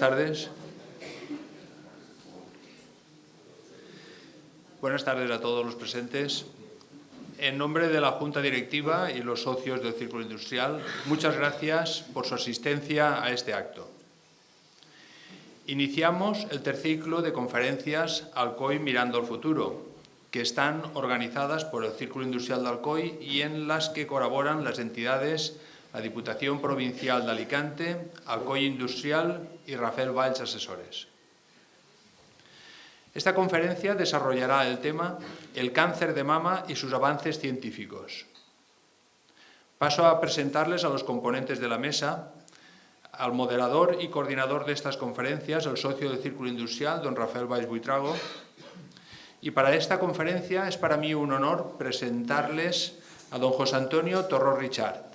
tardes. Buenas tardes a todos los presentes. En nombre de la Junta Directiva y los socios del Círculo Industrial, muchas gracias por su asistencia a este acto. Iniciamos el tercer ciclo de conferencias Alcoy Mirando al Futuro, que están organizadas por el Círculo Industrial de Alcoy y en las que colaboran las entidades la Diputación Provincial de Alicante, Alcoy Industrial y Rafael Valls Asesores. Esta conferencia desarrollará el tema El cáncer de mama y sus avances científicos. Paso a presentarles a los componentes de la mesa, al moderador y coordinador de estas conferencias, el socio del Círculo Industrial, don Rafael Valls Buitrago. Y para esta conferencia es para mí un honor presentarles a don José Antonio Torró Richart.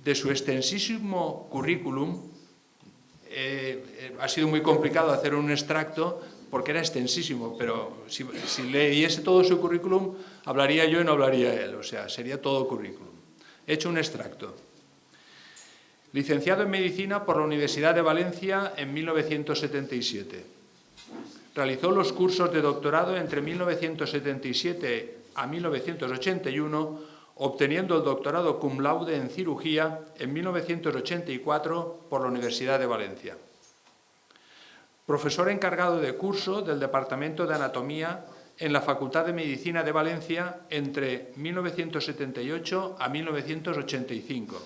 De su extensísimo currículum, ha sido muy complicado hacer un extracto porque era extensísimo, pero si leyese todo su currículum, hablaría yo y no hablaría él, o sea, sería todo currículum. He hecho un extracto. Licenciado en Medicina por la Universidad de Valencia en 1977. Realizó los cursos de doctorado entre 1977 a 1981, obteniendo el doctorado cum laude en cirugía en 1984 por la Universidad de Valencia. Profesor encargado de curso del Departamento de Anatomía en la Facultad de Medicina de Valencia entre 1978 a 1985.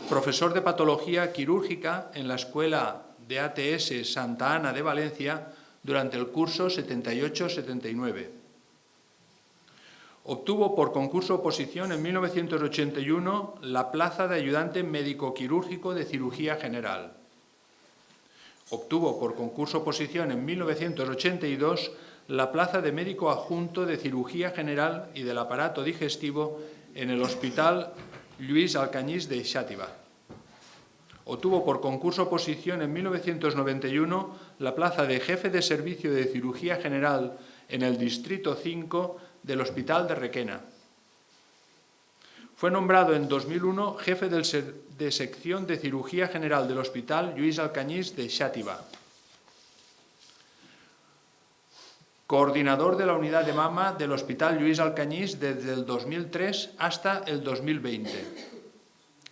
Profesor de Patología Quirúrgica en la Escuela de ATS Santa Ana de Valencia durante el curso 78-79. Obtuvo por concurso-oposición en 1981 la plaza de ayudante médico-quirúrgico de cirugía general. Obtuvo por concurso-oposición en 1982 la plaza de médico adjunto de cirugía general y del aparato digestivo en el Hospital Lluís Alcañiz de Xàtiva. Obtuvo por concurso-oposición en 1991 la plaza de jefe de servicio de cirugía general en el Distrito 5 del Hospital de Requena. Fue nombrado en 2001 jefe de sección de cirugía general del Hospital Lluís Alcañiz de Xàtiva. Coordinador de la unidad de mama del Hospital Lluís Alcañiz desde el 2003 hasta el 2020.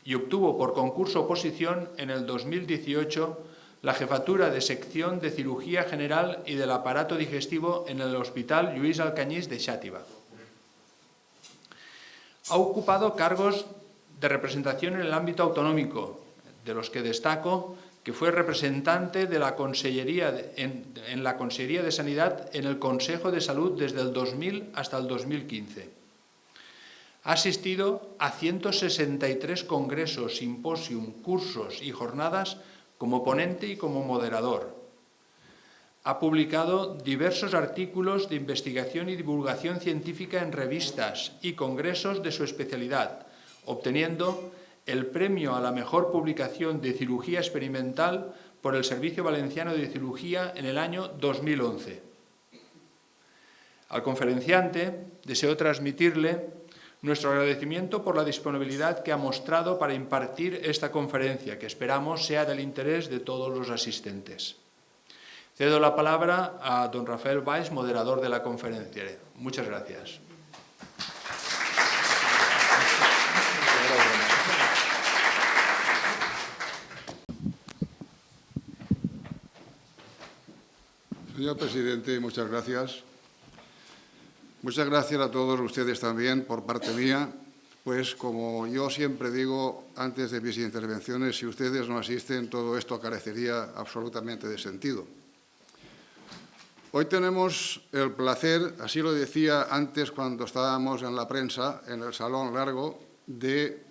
Y obtuvo por concurso-oposición en el 2018 la jefatura de sección de cirugía general y del aparato digestivo en el Hospital Lluís Alcañiz de Xàtiva. Ha ocupado cargos de representación en el ámbito autonómico, de los que destaco que fue representante de la Consellería en la Consellería de Sanidad en el Consejo de Salud desde el 2000 hasta el 2015. Ha asistido a 163 congresos, simposium, cursos y jornadas como ponente y como moderador. Ha publicado diversos artículos de investigación y divulgación científica en revistas y congresos de su especialidad, obteniendo el premio a la mejor publicación de cirugía experimental por el Servicio Valenciano de Cirugía en el año 2011. Al conferenciante deseo transmitirle nuestro agradecimiento por la disponibilidad que ha mostrado para impartir esta conferencia, que esperamos sea del interés de todos los asistentes. Cedo la palabra a don Rafael Valls, moderador de la conferencia. Muchas gracias. Señor presidente, muchas gracias. Muchas gracias a todos ustedes también por parte mía, pues como yo siempre digo antes de mis intervenciones, si ustedes no asisten, todo esto carecería absolutamente de sentido. Hoy tenemos el placer, así lo decía antes cuando estábamos en la prensa, en el Salón Largo, de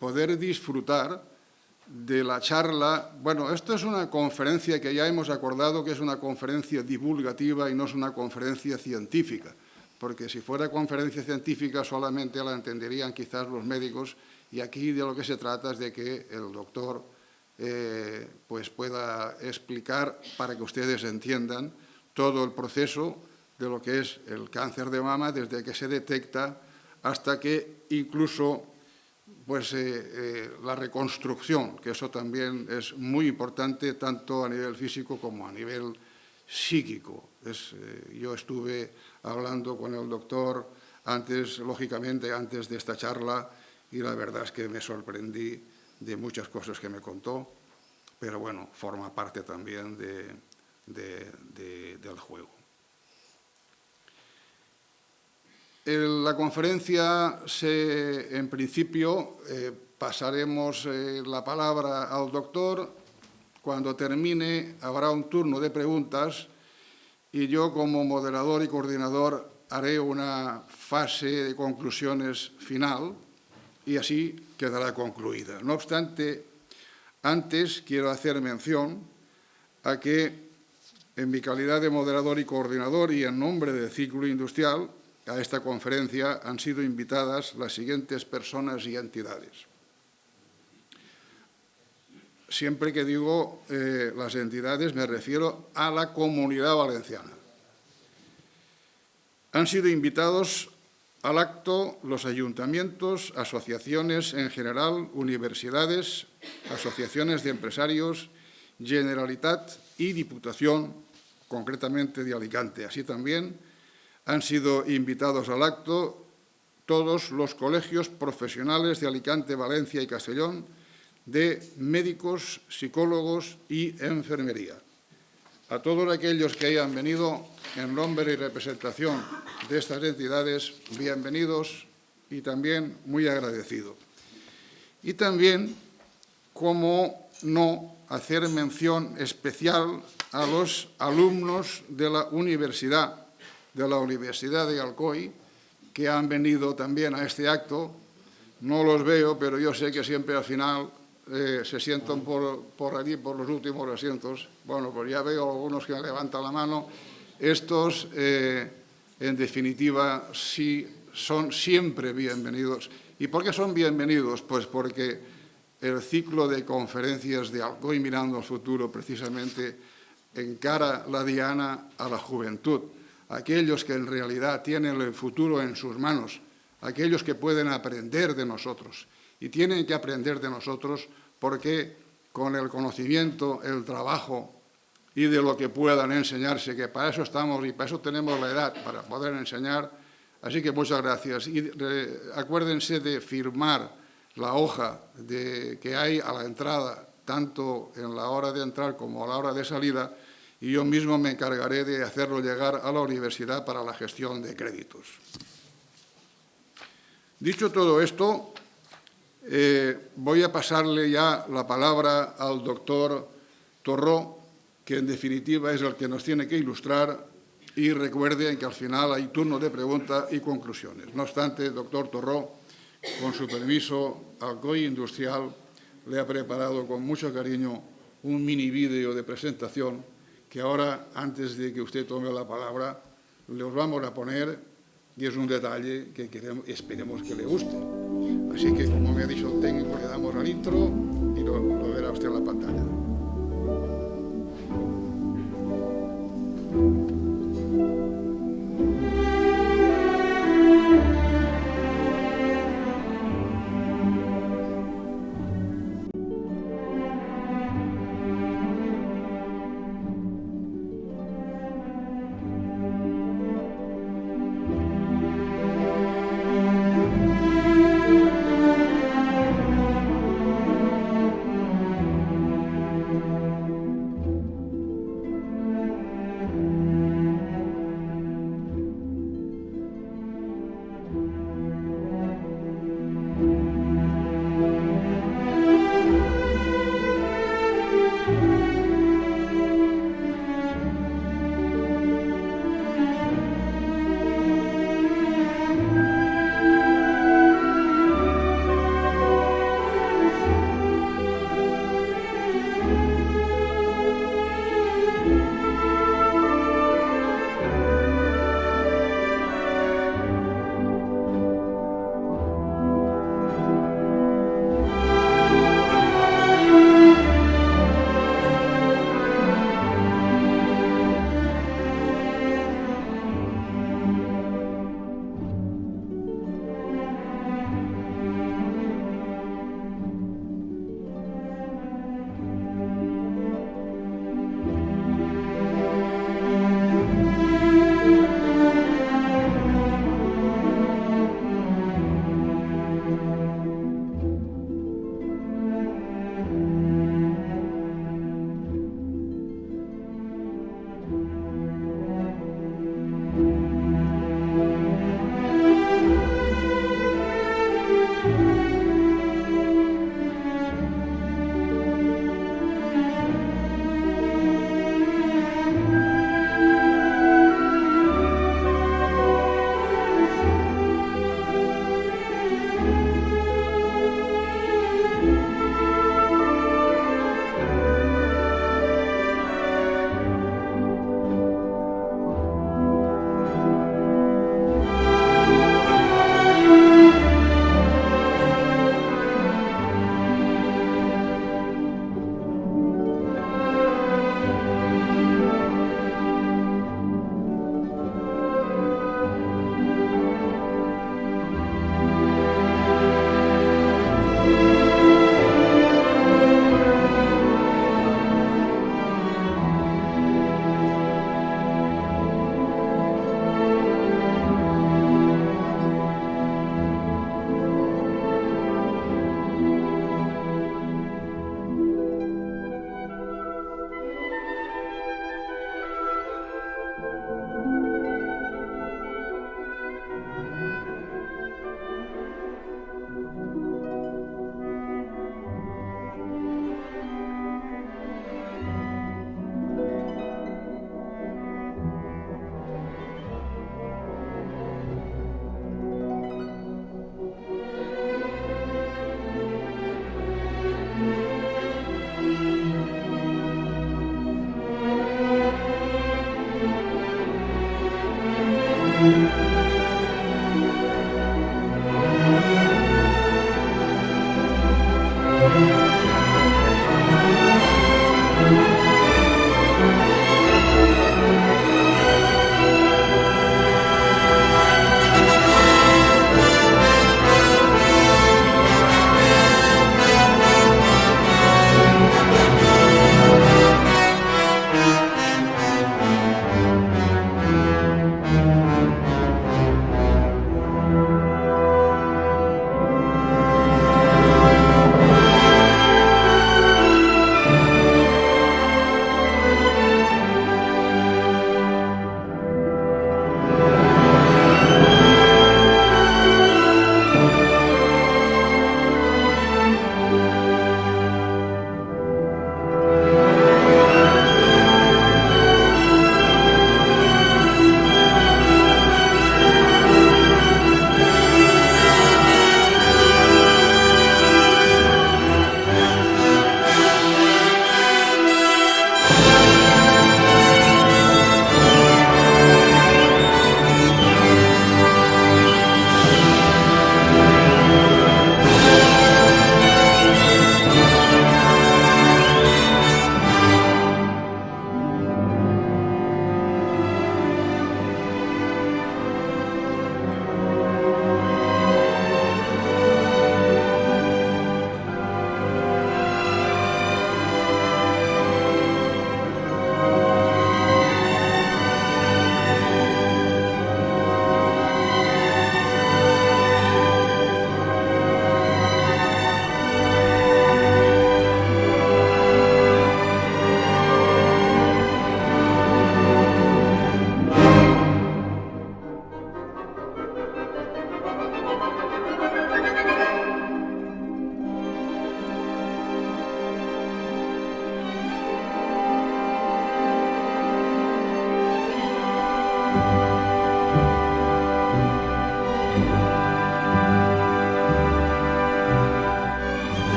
poder disfrutar de la charla. Bueno, esto es una conferencia que ya hemos acordado que es una conferencia divulgativa y no es una conferencia científica, porque si fuera conferencia científica solamente la entenderían quizás los médicos, y aquí de lo que se trata es de que el doctor pues pueda explicar para que ustedes entiendan todo el proceso de lo que es el cáncer de mama, desde que se detecta hasta que incluso la reconstrucción, que eso también es muy importante tanto a nivel físico como a nivel psíquico. Yo estuve hablando con el doctor lógicamente antes de esta charla, y la verdad es que me sorprendí de muchas cosas que me contó, pero bueno, forma parte también del juego. La conferencia, en principio, pasaremos la palabra al doctor. Cuando termine, habrá un turno de preguntas y yo, como moderador y coordinador, haré una fase de conclusiones final y así quedará concluida. No obstante, antes quiero hacer mención a que, en mi calidad de moderador y coordinador y en nombre del Círculo Industrial, a esta conferencia han sido invitadas las siguientes personas y entidades. Siempre que digo las entidades me refiero a la Comunidad Valenciana. Han sido invitados al acto los ayuntamientos, asociaciones en general, universidades, asociaciones de empresarios, Generalitat y Diputación, concretamente de Alicante. Así también han sido invitados al acto todos los colegios profesionales de Alicante, Valencia y Castellón, de médicos, psicólogos y enfermería. A todos aquellos que hayan venido en nombre y representación de estas entidades, bienvenidos y también muy agradecido. Y también, cómo no, hacer mención especial a los alumnos de la Universidad de Alcoy, que han venido también a este acto. No los veo, pero yo sé que siempre al final se sientan por allí, por los últimos asientos. Bueno, pues ya veo algunos que levantan la mano. Estos, en definitiva, sí son siempre bienvenidos. ¿Y por qué son bienvenidos? Pues porque el ciclo de conferencias de Alcoy Mirando al Futuro precisamente encara la diana a la juventud. Aquellos que en realidad tienen el futuro en sus manos, aquellos que pueden aprender de nosotros. Y tienen que aprender de nosotros porque con el conocimiento, el trabajo y de lo que puedan enseñarse, que para eso estamos y para eso tenemos la edad, para poder enseñar. Así que muchas gracias. Y acuérdense de firmar la hoja que hay a la entrada, tanto en la hora de entrar como a la hora de salida, y yo mismo me encargaré de hacerlo llegar a la universidad para la gestión de créditos. Dicho todo esto, voy a pasarle ya la palabra al doctor Torró, que en definitiva es el que nos tiene que ilustrar, y recuerden que al final hay turno de preguntas y conclusiones. No obstante, doctor Torró, con su permiso, Alcoy Industrial le ha preparado con mucho cariño un mini vídeo de presentación que ahora, antes de que usted tome la palabra, les vamos a poner, y es un detalle que esperemos que le guste. Así que, como me ha dicho el técnico, le damos al intro y lo verá usted en la pantalla.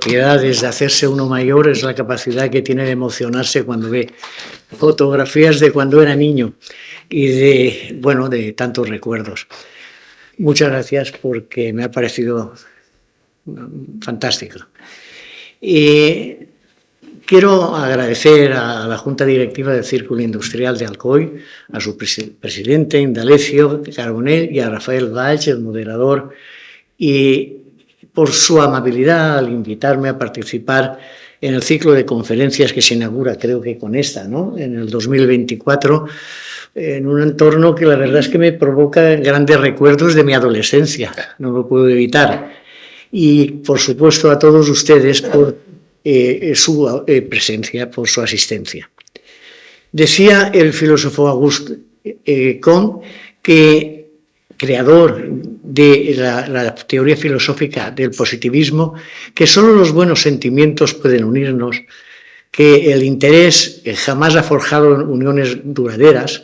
propiedades de hacerse uno mayor es la capacidad que tiene de emocionarse cuando ve fotografías de cuando era niño y de tantos recuerdos. Muchas gracias porque me ha parecido fantástico. Y quiero agradecer a la Junta Directiva del Círculo Industrial de Alcoy, a su presidente, Indalecio Carbonell, y a Rafael Valls, el moderador, y por su amabilidad al invitarme a participar en el ciclo de conferencias que se inaugura, creo que con esta, ¿no?, en el 2024, en un entorno que la verdad es que me provoca grandes recuerdos de mi adolescencia, no lo puedo evitar. Y, por supuesto, a todos ustedes por su presencia, por su asistencia. Decía el filósofo Auguste Comte, que creador de la teoría filosófica del positivismo, que solo los buenos sentimientos pueden unirnos, que el interés jamás ha forjado uniones duraderas.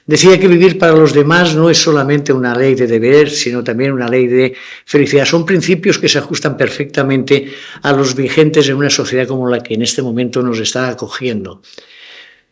Decía que vivir para los demás no es solamente una ley de deber, sino también una ley de felicidad. Son principios que se ajustan perfectamente a los vigentes en una sociedad como la que en este momento nos está acogiendo.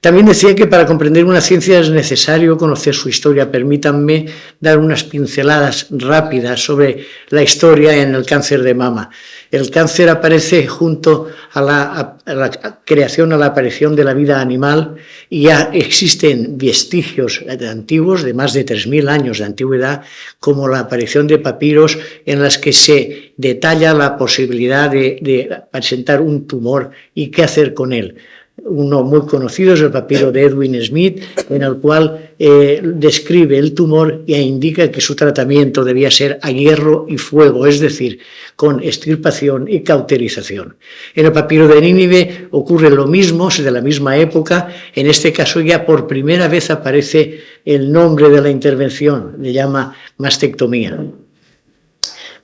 También decía que para comprender una ciencia es necesario conocer su historia. Permítanme dar unas pinceladas rápidas sobre la historia en el cáncer de mama. El cáncer aparece junto a la creación, a la aparición de la vida animal, y ya existen vestigios antiguos de más de 3.000 años de antigüedad, como la aparición de papiros en las que se detalla la posibilidad de presentar un tumor y qué hacer con él. Uno muy conocido es el papiro de Edwin Smith, en el cual describe el tumor e indica que su tratamiento debía ser a hierro y fuego, es decir, con extirpación y cauterización. En el papiro de Nínive ocurre lo mismo, es de la misma época. En este caso ya por primera vez aparece el nombre de la intervención, le llama mastectomía.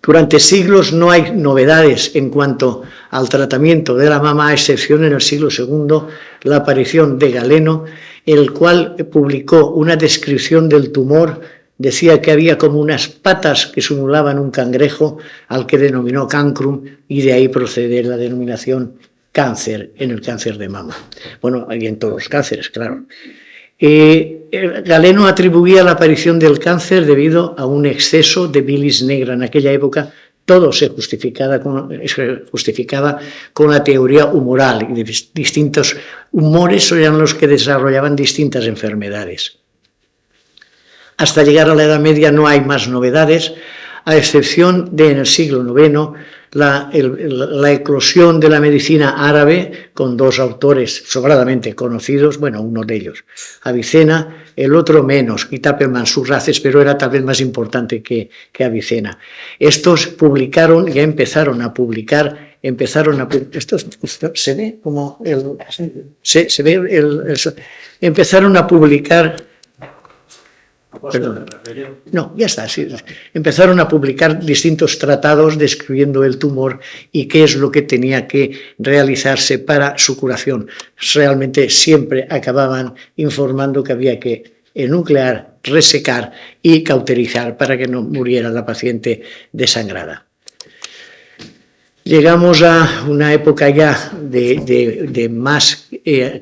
Durante siglos no hay novedades en cuanto al tratamiento de la mama, a excepción en el siglo II, la aparición de Galeno, el cual publicó una descripción del tumor decía que había como unas patas que simulaban un cangrejo, al que denominó cancrum, y de ahí procede la denominación cáncer en el cáncer de mama. Bueno, y en todos los cánceres, claro. Galeno atribuía la aparición del cáncer debido a un exceso de bilis negra. En aquella época todo se justificaba con la teoría humoral, y de distintos humores eran los que desarrollaban distintas enfermedades. Hasta llegar a la Edad Media no hay más novedades, a excepción de en el siglo IX la eclosión de la medicina árabe, con dos autores sobradamente conocidos, bueno, uno de ellos Avicena, el otro menos, Kitab el-Mansur Races, pero era tal vez más importante que Avicena. Estos publicaron, ya empezaron a publicar, esto se ve como empezaron a publicar. Perdón. No, ya está. Sí. Empezaron a publicar distintos tratados describiendo el tumor y qué es lo que tenía que realizarse para su curación. Realmente siempre acababan informando que había que enuclear, resecar y cauterizar para que no muriera la paciente desangrada. Llegamos a una época ya de más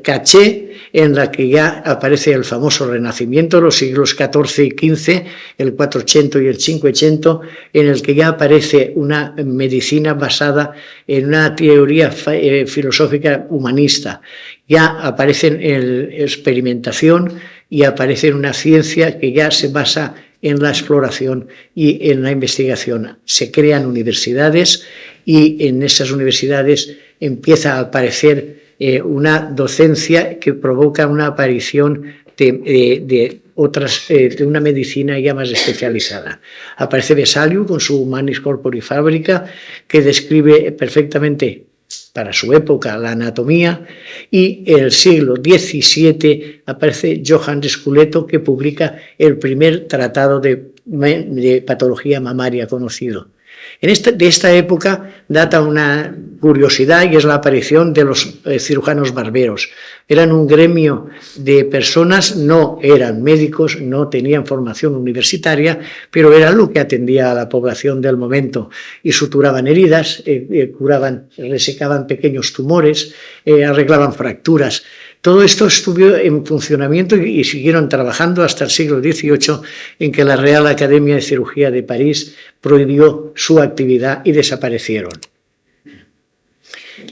caché, en la que ya aparece el famoso Renacimiento, los siglos XIV y XV, el 400 y el 500, en el que ya aparece una medicina basada en una teoría filosófica humanista. Ya aparece la experimentación y aparece una ciencia que ya se basa en la exploración y en la investigación. Se crean universidades y en esas universidades empieza a aparecer una docencia que provoca una aparición de una medicina ya más especializada. Aparece Vesalius con su Humanis Corpori Fabrica, que describe perfectamente para su época la anatomía, y en el siglo XVII aparece Johannes Sculeto, que publica el primer tratado de patología mamaria conocido. De esta época data una curiosidad, y es la aparición de los cirujanos barberos. Eran un gremio de personas, no eran médicos, no tenían formación universitaria, pero era lo que atendía a la población del momento, y suturaban heridas, resecaban pequeños tumores, arreglaban fracturas. Todo esto estuvo en funcionamiento y siguieron trabajando hasta el siglo XVIII, en que la Real Academia de Cirugía de París prohibió su actividad y desaparecieron.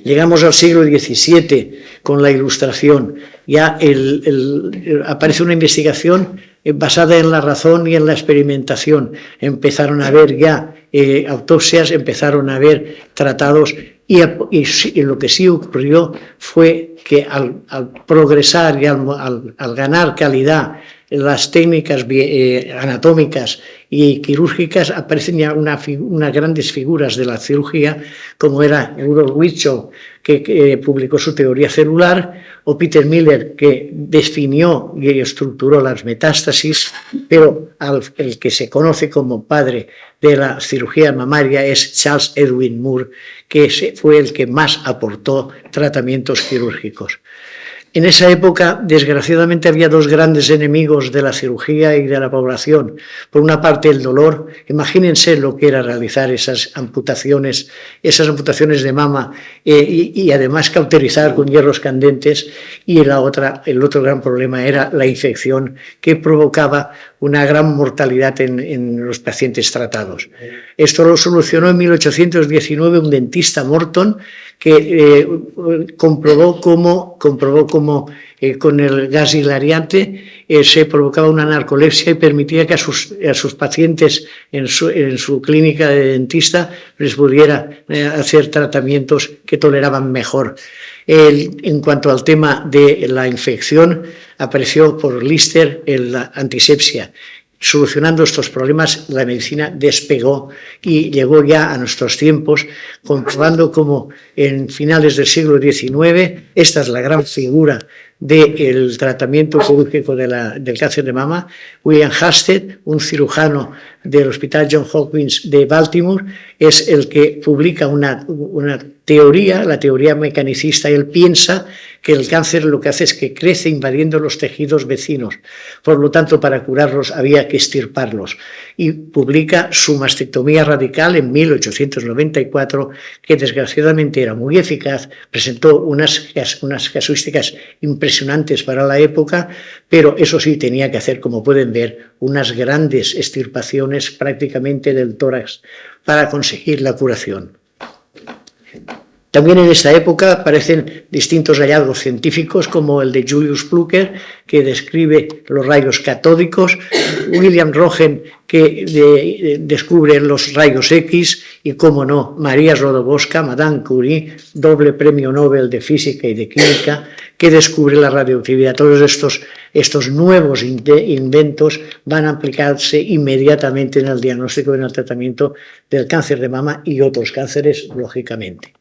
Llegamos al siglo XVII con la Ilustración. Ya aparece una investigación basada en la razón y en la experimentación. Empezaron a haber ya autopsias, empezaron a haber tratados, y lo que sí ocurrió fue que al progresar y al ganar calidad las técnicas anatómicas y quirúrgicas, aparecen ya unas grandes figuras de la cirugía, como era Rudolf Virchow, que publicó su teoría celular, o Peter Miller, que definió y estructuró las metástasis, pero el que se conoce como padre de la cirugía mamaria es Charles Edwin Moore, que fue el que más aportó tratamientos quirúrgicos. En esa época, desgraciadamente, había dos grandes enemigos de la cirugía y de la población. Por una parte, el dolor. Imagínense lo que era realizar esas amputaciones de mama y además cauterizar con hierros candentes. Y el otro gran problema era la infección, que provocaba una gran mortalidad en los pacientes tratados. Esto lo solucionó en 1819 un dentista, Morton, que comprobó cómo con el gas hilariante se provocaba una narcolepsia y permitía que a sus pacientes en su clínica de dentista les pudiera hacer tratamientos que toleraban mejor. En cuanto al tema de la infección, apareció por Lister la antisepsia. Solucionando estos problemas, la medicina despegó y llegó ya a nuestros tiempos, comprobando cómo en finales del siglo XIX, esta es la gran figura del tratamiento quirúrgico del cáncer de mama, William Hasted, un cirujano del Hospital Johns Hopkins de Baltimore, es el que publica una la teoría mecanicista, él piensa que el cáncer lo que hace es que crece invadiendo los tejidos vecinos. Por lo tanto, para curarlos había que extirparlos. Y publica su mastectomía radical en 1894, que desgraciadamente era muy eficaz, presentó unas casuísticas impresionantes para la época, pero eso sí, tenía que hacer, como pueden ver, unas grandes extirpaciones prácticamente del tórax para conseguir la curación. También en esta época aparecen distintos hallazgos científicos, como el de Julius Plücker, que describe los rayos catódicos, William Röntgen, que descubre los rayos X, y, cómo no, María Sklodowska, Madame Curie, doble premio Nobel de Física y de Química, que descubre la radioactividad. Todos estos nuevos inventos van a aplicarse inmediatamente en el diagnóstico y en el tratamiento del cáncer de mama y otros cánceres, lógicamente.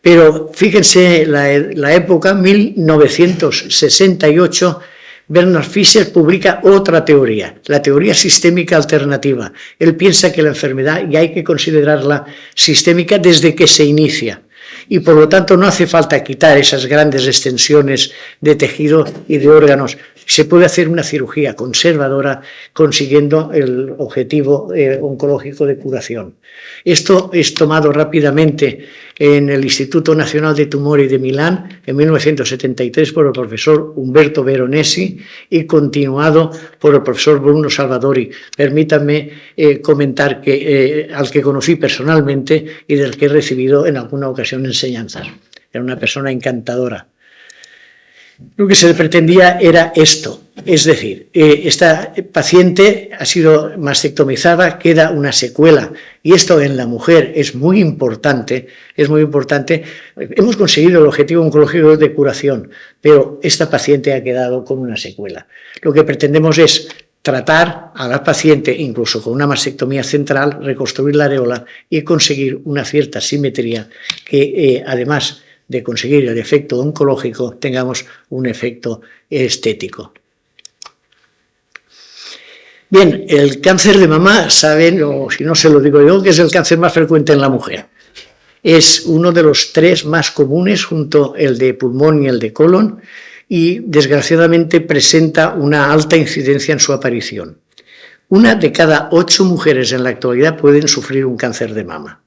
Pero fíjense la época, 1968, Bernard Fischer publica otra teoría, la teoría sistémica alternativa. Él piensa que la enfermedad ya hay que considerarla sistémica desde que se inicia. Y por lo tanto no hace falta quitar esas grandes extensiones de tejido y de órganos. Se puede hacer una cirugía conservadora consiguiendo el objetivo oncológico de curación. Esto es tomado rápidamente en el Instituto Nacional de Tumori de Milán en 1973 por el profesor Umberto Veronesi y continuado por el profesor Bruno Salvadori. Permítanme comentar que al que conocí personalmente y del que he recibido en alguna ocasión enseñanzas. Era una persona encantadora. Lo que se le pretendía era esto, es decir, esta paciente ha sido mastectomizada, queda una secuela, y esto en la mujer es muy importante. Hemos conseguido el objetivo oncológico de curación, pero esta paciente ha quedado con una secuela. Lo que pretendemos es tratar a la paciente, incluso con una mastectomía central, reconstruir la areola y conseguir una cierta simetría que, además de conseguir el efecto oncológico, tengamos un efecto estético. Bien, el cáncer de mama, saben, o si no se lo digo yo, que es el cáncer más frecuente en la mujer. Es uno de los 3 más comunes, junto el de pulmón y el de colon, y desgraciadamente presenta una alta incidencia en su aparición. 1 de cada 8 mujeres en la actualidad pueden sufrir un cáncer de mama.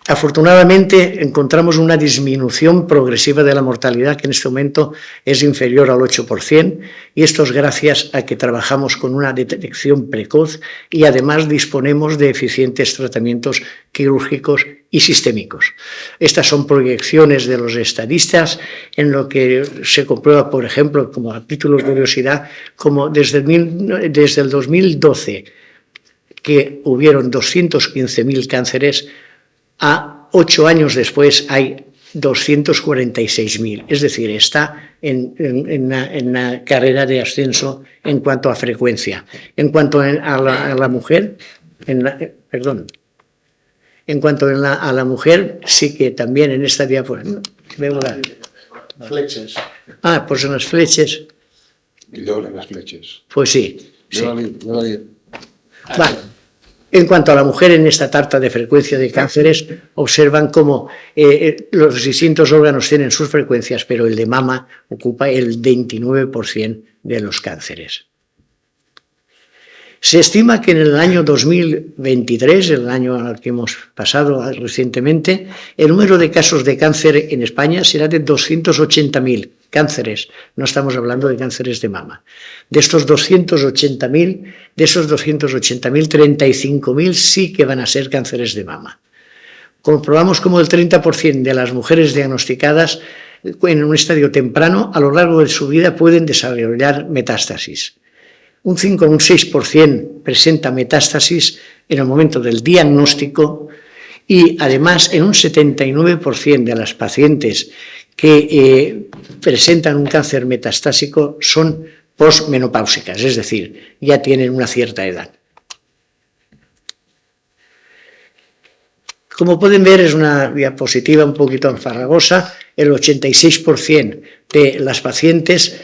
Afortunadamente encontramos una disminución progresiva de la mortalidad que en este momento es inferior al 8%, y esto es gracias a que trabajamos con una detección precoz y además disponemos de eficientes tratamientos quirúrgicos y sistémicos. Estas son proyecciones de los estadistas en lo que se comprueba, por ejemplo, como a título de curiosidad, como desde el 2012, que hubieron 215.000 cánceres, a 8 años después hay 246.000, es decir, está en la carrera de ascenso en cuanto a frecuencia. En cuanto a la mujer, a la mujer, sí que también en esta diapositiva veo las flechas. Pues en las flechas. Y doble las flechas. Pues sí. Vale. En cuanto a la mujer, en esta tarta de frecuencia de cánceres, observan cómo los distintos órganos tienen sus frecuencias, pero el de mama ocupa el 29% de los cánceres. Se estima que en el año 2023, el año al que hemos pasado recientemente, el número de casos de cáncer en España será de 280.000 cánceres. No estamos hablando de cánceres de mama. De estos 280.000, 35.000 sí que van a ser cánceres de mama. Comprobamos como el 30% de las mujeres diagnosticadas en un estadio temprano a lo largo de su vida pueden desarrollar metástasis. Un 5 o un 6% presenta metástasis en el momento del diagnóstico, y además en un 79% de las pacientes que presentan un cáncer metastásico son posmenopáusicas, es decir, ya tienen una cierta edad. Como pueden ver, es una diapositiva un poquito enfarragosa. El 86% de las pacientes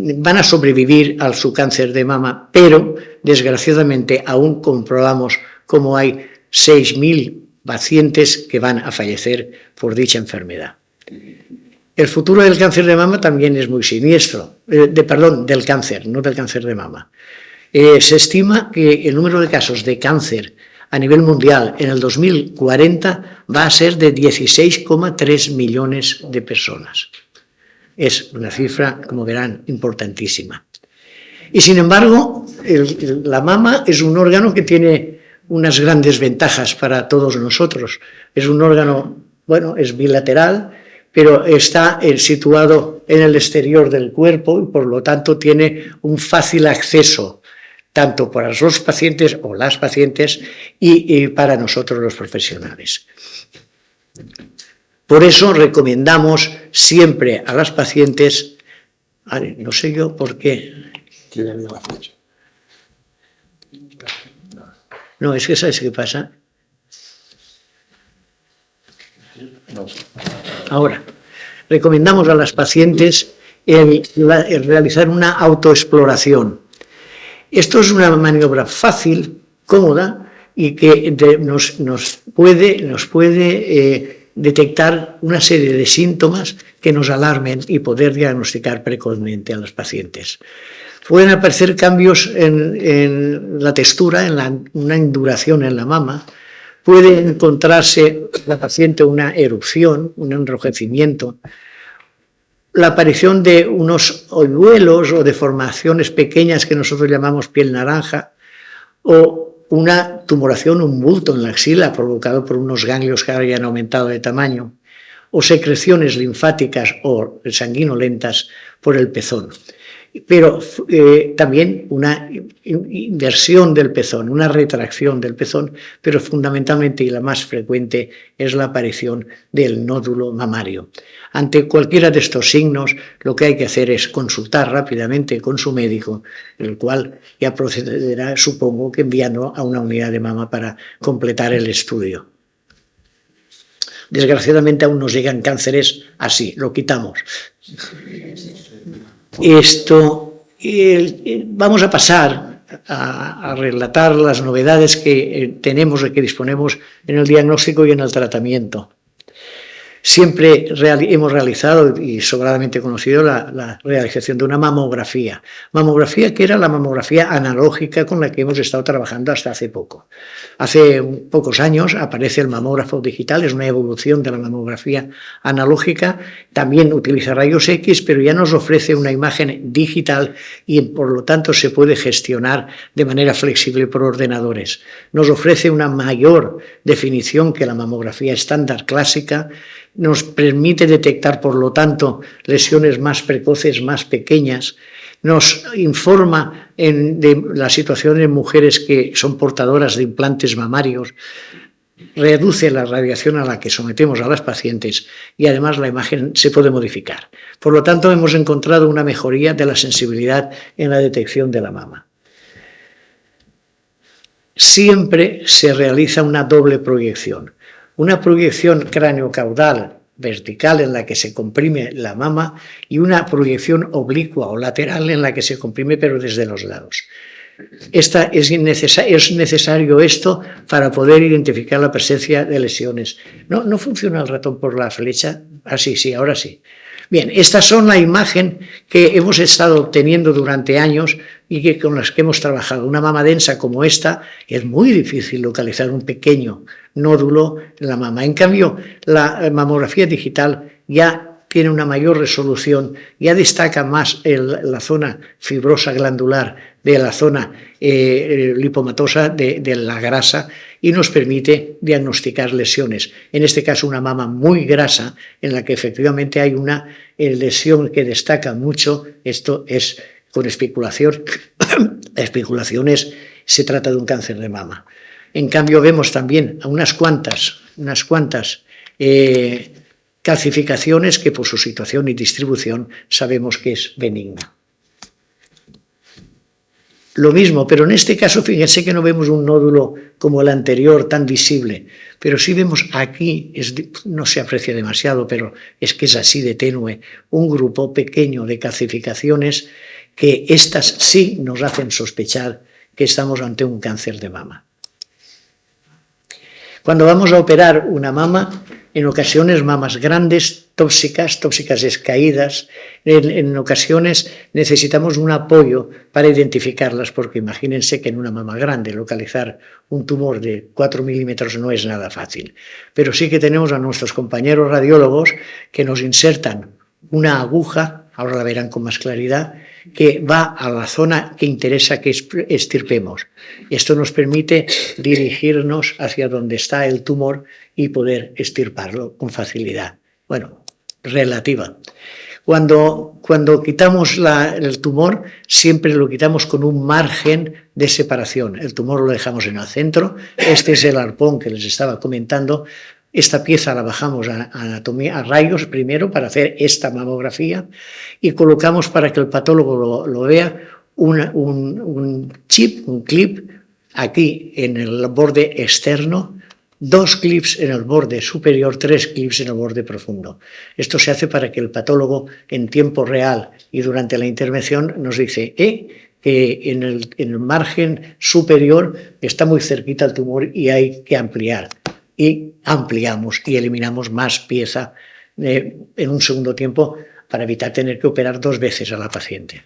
van a sobrevivir a su cáncer de mama, pero desgraciadamente aún comprobamos cómo hay 6.000 pacientes que van a fallecer por dicha enfermedad. El futuro del cáncer de mama también es muy siniestro, del cáncer, no del cáncer de mama. Se estima que el número de casos de cáncer a nivel mundial en el 2040 va a ser de 16,3 millones de personas. Es una cifra, como verán, importantísima. Y sin embargo, la mama es un órgano que tiene unas grandes ventajas para todos nosotros. Es un órgano, bueno, es bilateral, pero está situado en el exterior del cuerpo y por lo tanto tiene un fácil acceso tanto para los pacientes o las pacientes y para nosotros los profesionales. Por eso recomendamos siempre a las pacientes, no sé yo por qué. No, es que ¿sabes qué pasa? Ahora, recomendamos a las pacientes el realizar una autoexploración. Esto es una maniobra fácil, cómoda y que nos puede detectar una serie de síntomas que nos alarmen y poder diagnosticar precozmente a las pacientes. Pueden aparecer cambios en la textura, una induración en la mama. Puede encontrarse la paciente una erupción, un enrojecimiento, la aparición de unos hoyuelos o deformaciones pequeñas que nosotros llamamos piel naranja, o una tumoración, un bulto en la axila provocado por unos ganglios que hayan aumentado de tamaño, o secreciones linfáticas o sanguinolentas por el pezón. Pero también una inversión del pezón, una retracción del pezón, pero fundamentalmente y la más frecuente es la aparición del nódulo mamario. Ante cualquiera de estos signos, lo que hay que hacer es consultar rápidamente con su médico, el cual ya procederá, supongo, que enviando a una unidad de mama para completar el estudio. Desgraciadamente aún nos llegan cánceres así, lo quitamos. Vamos a pasar a relatar las novedades que tenemos y que disponemos en el diagnóstico y en el tratamiento. Siempre hemos realizado y sobradamente conocido la realización de una mamografía. Mamografía que era la mamografía analógica con la que hemos estado trabajando hasta hace poco. Hace pocos años aparece el mamógrafo digital, es una evolución de la mamografía analógica. También utiliza rayos X, pero ya nos ofrece una imagen digital y por lo tanto se puede gestionar de manera flexible por ordenadores. Nos ofrece una mayor definición que la mamografía estándar clásica. Nos permite detectar, por lo tanto, lesiones más precoces, más pequeñas. Nos informa de la situación en mujeres que son portadoras de implantes mamarios. Reduce la radiación a la que sometemos a las pacientes y además la imagen se puede modificar. Por lo tanto, hemos encontrado una mejoría de la sensibilidad en la detección de la mama. Siempre se realiza una doble proyección. Una proyección cráneo-caudal vertical en la que se comprime la mama y una proyección oblicua o lateral en la que se comprime pero desde los lados. Es necesario esto para poder identificar la presencia de lesiones. ¿No funciona el ratón por la flecha? Ah, sí, ahora sí. Bien, estas son la imagen que hemos estado obteniendo durante años y con las que hemos trabajado. Una mama densa como esta, es muy difícil localizar un pequeño nódulo en la mama. En cambio, la mamografía digital ya tiene una mayor resolución, ya destaca más la zona fibrosa glandular de la zona lipomatosa de la grasa y nos permite diagnosticar lesiones. En este caso, una mama muy grasa en la que efectivamente hay una lesión que destaca mucho. Esto es con especulación. Especulaciones, se trata de un cáncer de mama. En cambio, vemos también a unas cuantas calcificaciones que por su situación y distribución sabemos que es benigna. Lo mismo, pero en este caso fíjense que no vemos un nódulo como el anterior tan visible, pero sí vemos aquí, no se aprecia demasiado, pero es que es así de tenue, un grupo pequeño de calcificaciones que estas sí nos hacen sospechar que estamos ante un cáncer de mama. Cuando vamos a operar una mama, en ocasiones mamas grandes, tóxicas descaídas, en ocasiones necesitamos un apoyo para identificarlas, porque imagínense que en una mama grande localizar un tumor de 4 milímetros no es nada fácil. Pero sí que tenemos a nuestros compañeros radiólogos que nos insertan una aguja, ahora la verán con más claridad, que va a la zona que interesa que extirpemos. Esto nos permite dirigirnos hacia donde está el tumor y poder extirparlo con facilidad. Bueno, relativa. Cuando quitamos el tumor, siempre lo quitamos con un margen de separación. El tumor lo dejamos en el centro. Este es el arpón que les estaba comentando. Esta pieza la bajamos a rayos primero para hacer esta mamografía y colocamos, para que el patólogo lo vea, un chip, un clip aquí en el borde externo, 2 clips en el borde superior, 3 clips en el borde profundo. Esto se hace para que el patólogo en tiempo real y durante la intervención nos dice que en el margen superior está muy cerquita el tumor y hay que ampliar. Y ampliamos y eliminamos más pieza en un segundo tiempo para evitar tener que operar 2 veces a la paciente.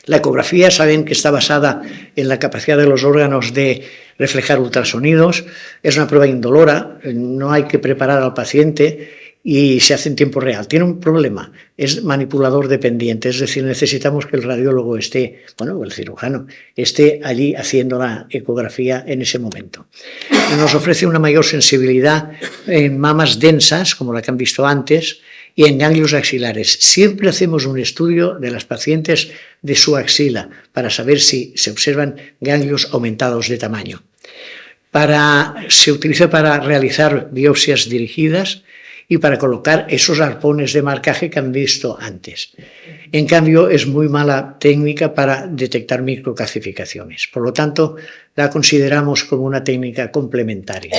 La ecografía, saben que está basada en la capacidad de los órganos de reflejar ultrasonidos. Es una prueba indolora, no hay que preparar al paciente y se hace en tiempo real. Tiene un problema, es manipulador dependiente, es decir, necesitamos que el radiólogo esté, bueno, el cirujano, esté allí haciendo la ecografía en ese momento. Nos ofrece una mayor sensibilidad en mamas densas, como la que han visto antes, y en ganglios axilares. Siempre hacemos un estudio de las pacientes de su axila para saber si se observan ganglios aumentados de tamaño. Se utiliza para realizar biopsias dirigidas y para colocar esos arpones de marcaje que han visto antes. En cambio, es muy mala técnica para detectar microcalcificaciones. Por lo tanto, la consideramos como una técnica complementaria.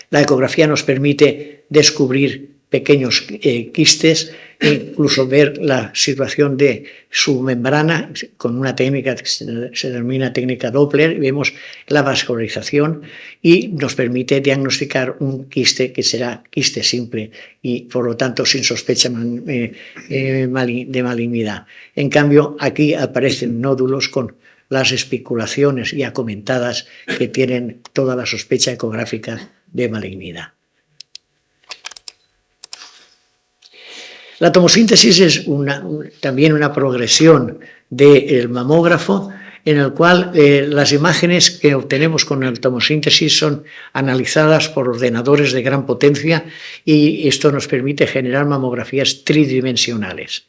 La ecografía nos permite descubrir pequeños quistes, incluso ver la situación de su membrana con una técnica que se denomina técnica Doppler. Vemos la vascularización y nos permite diagnosticar un quiste que será quiste simple y, por lo tanto, sin sospecha de malignidad. En cambio, aquí aparecen nódulos con las especulaciones ya comentadas que tienen toda la sospecha ecográfica de malignidad. La tomosíntesis es también una progresión del mamógrafo, en el cual las imágenes que obtenemos con el tomosíntesis son analizadas por ordenadores de gran potencia y esto nos permite generar mamografías tridimensionales.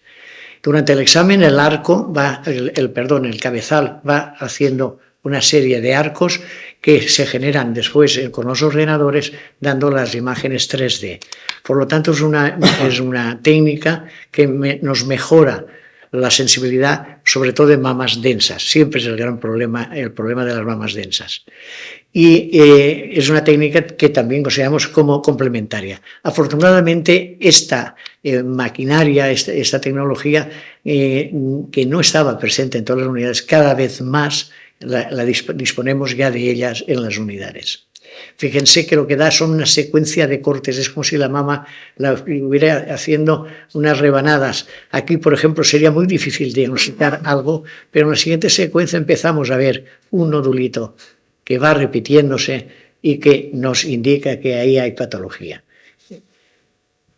Durante el examen el cabezal va haciendo una serie de arcos que se generan después con los ordenadores dando las imágenes 3D. Por lo tanto, es una técnica que nos mejora la sensibilidad, sobre todo en mamas densas. Siempre es el gran problema, el problema de las mamas densas. Y es una técnica que también consideramos como complementaria. Afortunadamente, esta maquinaria, esta tecnología que no estaba presente en todas las unidades, cada vez más disponemos ya de ellas en las unidades. Fíjense que lo que da son una secuencia de cortes, es como si la mama la estuviera haciendo unas rebanadas. Aquí, por ejemplo, sería muy difícil diagnosticar algo, pero en la siguiente secuencia empezamos a ver un nodulito que va repitiéndose y que nos indica que ahí hay patología.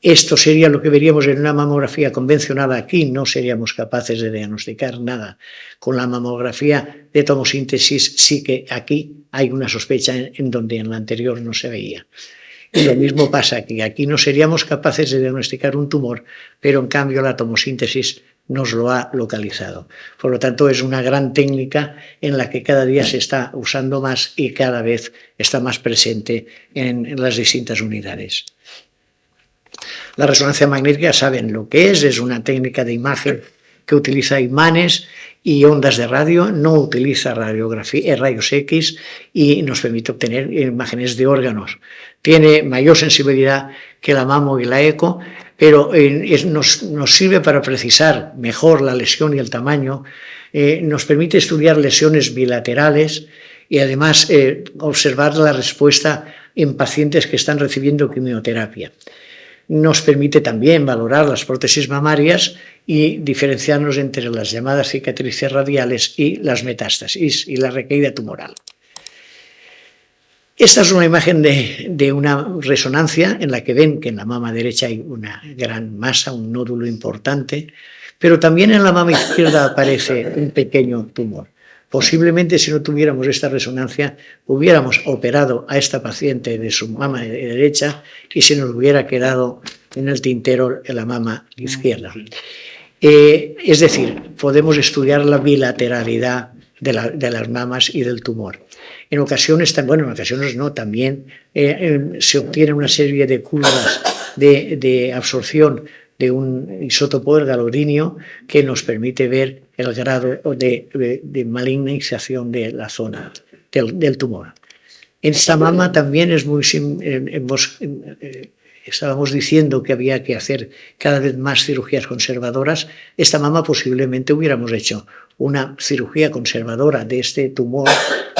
Esto sería lo que veríamos en una mamografía convencional. Aquí no seríamos capaces de diagnosticar nada. Con la mamografía de tomosíntesis sí que aquí hay una sospecha en donde en la anterior no se veía. Y lo mismo pasa aquí. Aquí no seríamos capaces de diagnosticar un tumor, pero en cambio la tomosíntesis nos lo ha localizado. Por lo tanto, es una gran técnica en la que cada día se está usando más y cada vez está más presente en las distintas unidades. La resonancia magnética, saben lo que es una técnica de imagen que utiliza imanes y ondas de radio, no utiliza rayos X y nos permite obtener imágenes de órganos. Tiene mayor sensibilidad que la mamo y la eco, pero nos sirve para precisar mejor la lesión y el tamaño, nos permite estudiar lesiones bilaterales y además observar la respuesta en pacientes que están recibiendo quimioterapia. Nos permite también valorar las prótesis mamarias y diferenciarnos entre las llamadas cicatrices radiales y las metástasis y la recaída tumoral. Esta es una imagen de una resonancia en la que ven que en la mama derecha hay una gran masa, un nódulo importante, pero también en la mama izquierda aparece un pequeño tumor. Posiblemente si no tuviéramos esta resonancia hubiéramos operado a esta paciente de su mama derecha y se nos hubiera quedado en el tintero en la mama izquierda. Es decir, podemos estudiar la bilateralidad de las mamas y del tumor. En ocasiones, bueno, en ocasiones no, también se obtiene una serie de curvas de absorción de un isótopo del gadolinio que nos permite ver el grado de malignización de la zona del tumor. En esta mama también es muy estábamos diciendo que había que hacer cada vez más cirugías conservadoras. Esta mama posiblemente hubiéramos hecho una cirugía conservadora de este tumor,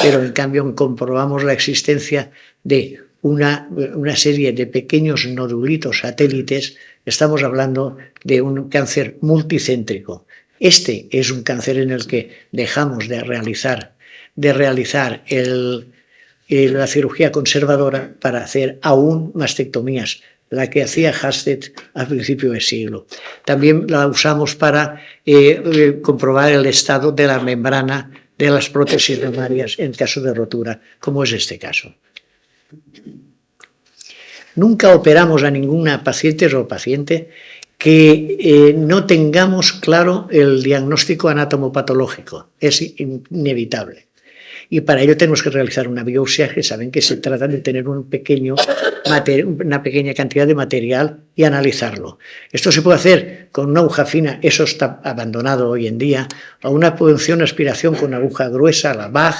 pero en cambio comprobamos la existencia de una serie de pequeños nodulitos satélites. Estamos hablando de un cáncer multicéntrico. Este es un cáncer en el que dejamos de realizar la cirugía conservadora para hacer aún mastectomías, la que hacía Hastet al principio del siglo. También la usamos para comprobar el estado de la membrana de las prótesis mamarias en caso de rotura, como es este caso. Nunca operamos a ninguna paciente o paciente que no tengamos claro el diagnóstico anatomopatológico. Es inevitable. Y para ello tenemos que realizar una biopsia, que saben que se trata de tener una pequeña cantidad de material y analizarlo. Esto se puede hacer con una aguja fina, eso está abandonado hoy en día, o una punción aspiración con aguja gruesa, la BAG,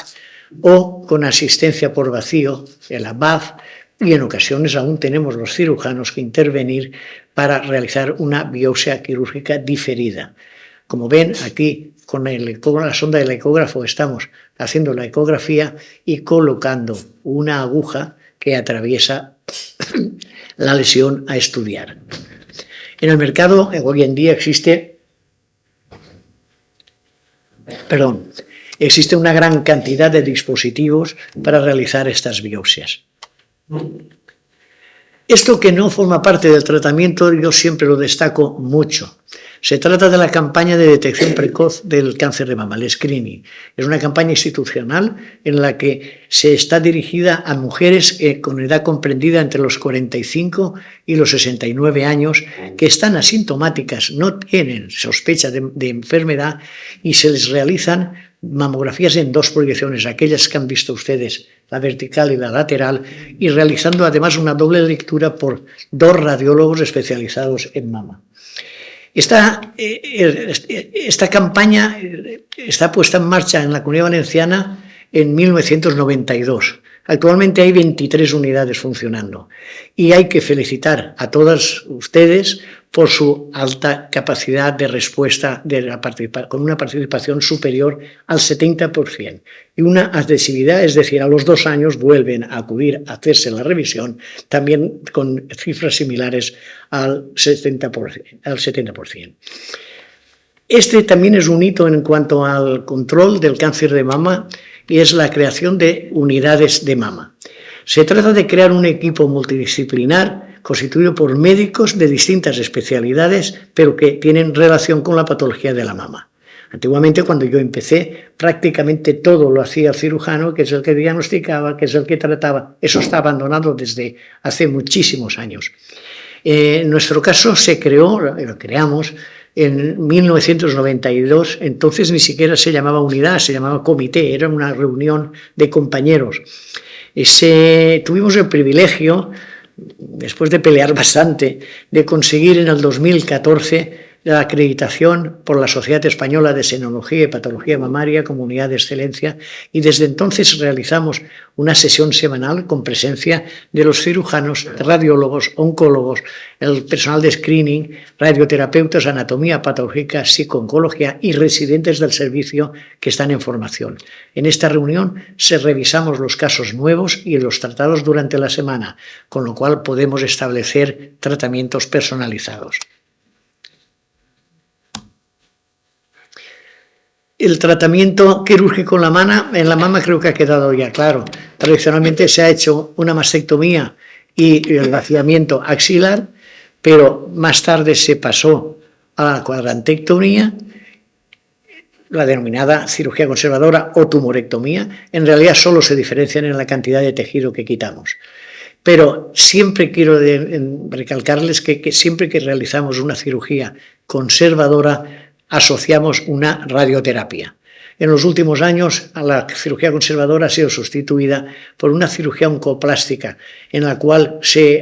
o con asistencia por vacío, la BAF, y en ocasiones aún tenemos los cirujanos que intervenir para realizar una biopsia quirúrgica diferida. Como ven, aquí con la sonda del ecógrafo estamos haciendo la ecografía y colocando una aguja que atraviesa la lesión a estudiar. En el mercado hoy en día existe una gran cantidad de dispositivos para realizar estas biopsias. Esto que no forma parte del tratamiento, yo siempre lo destaco mucho. Se trata de la campaña de detección precoz del cáncer de mama, el screening. Es una campaña institucional en la que se está dirigida a mujeres con edad comprendida entre los 45 y los 69 años que están asintomáticas, no tienen sospecha de enfermedad y se les realizan mamografías en dos proyecciones, aquellas que han visto ustedes, la vertical y la lateral, y realizando además una doble lectura por dos radiólogos especializados en mama. Esta campaña está puesta en marcha en la Comunidad Valenciana en 1992. Actualmente hay 23 unidades funcionando y hay que felicitar a todas ustedes por su alta capacidad de respuesta con una participación superior al 70% y una adhesividad, es decir, a los 2 años vuelven a acudir a hacerse la revisión, también con cifras similares al 70%. Este también es un hito en cuanto al control del cáncer de mama y es la creación de unidades de mama. Se trata de crear un equipo multidisciplinar constituido por médicos de distintas especialidades, pero que tienen relación con la patología de la mama. Antiguamente, cuando yo empecé, prácticamente todo lo hacía el cirujano, que es el que diagnosticaba, que es el que trataba. Eso está abandonado desde hace muchísimos años. En nuestro caso lo creamos en 1992, entonces ni siquiera se llamaba unidad, se llamaba comité, era una reunión de compañeros. Tuvimos el privilegio, después de pelear bastante, de conseguir en el 2014 la acreditación por la Sociedad Española de Senología y Patología Mamaria como unidad de excelencia, y desde entonces realizamos una sesión semanal con presencia de los cirujanos, radiólogos, oncólogos, el personal de screening, radioterapeutas, anatomía patológica, psicooncología y residentes del servicio que están en formación. En esta reunión revisamos los casos nuevos y los tratados durante la semana, con lo cual podemos establecer tratamientos personalizados. El tratamiento quirúrgico en la mama creo que ha quedado ya claro. Tradicionalmente se ha hecho una mastectomía y el vaciamiento axilar, pero más tarde se pasó a la cuadrantectomía, la denominada cirugía conservadora o tumorectomía. En realidad solo se diferencian en la cantidad de tejido que quitamos. Pero siempre quiero recalcarles que siempre que realizamos una cirugía conservadora asociamos una radioterapia. En los últimos años, la cirugía conservadora ha sido sustituida por una cirugía oncoplástica, en la cual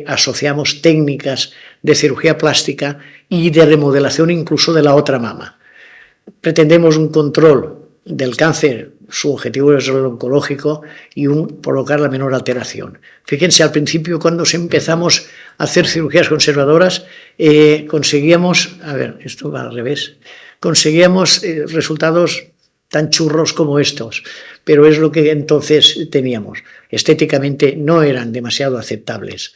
asociamos técnicas de cirugía plástica y de remodelación incluso de la otra mama. Pretendemos un control del cáncer, su objetivo es el oncológico, y provocar la menor alteración. Fíjense, al principio, cuando empezamos a hacer cirugías conservadoras, conseguíamos resultados tan churros como estos, pero es lo que entonces teníamos. Estéticamente no eran demasiado aceptables.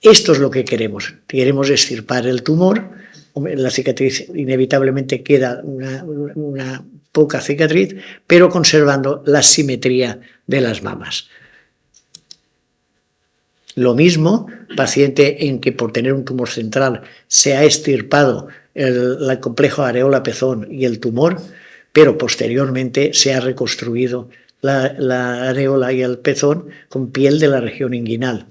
Esto es lo que queremos. Queremos extirpar el tumor. La cicatriz inevitablemente queda una poca cicatriz, pero conservando la simetría de las mamas. Lo mismo, paciente en que por tener un tumor central se ha extirpado el complejo areola-pezón y el tumor, pero posteriormente se ha reconstruido la areola y el pezón con piel de la región inguinal.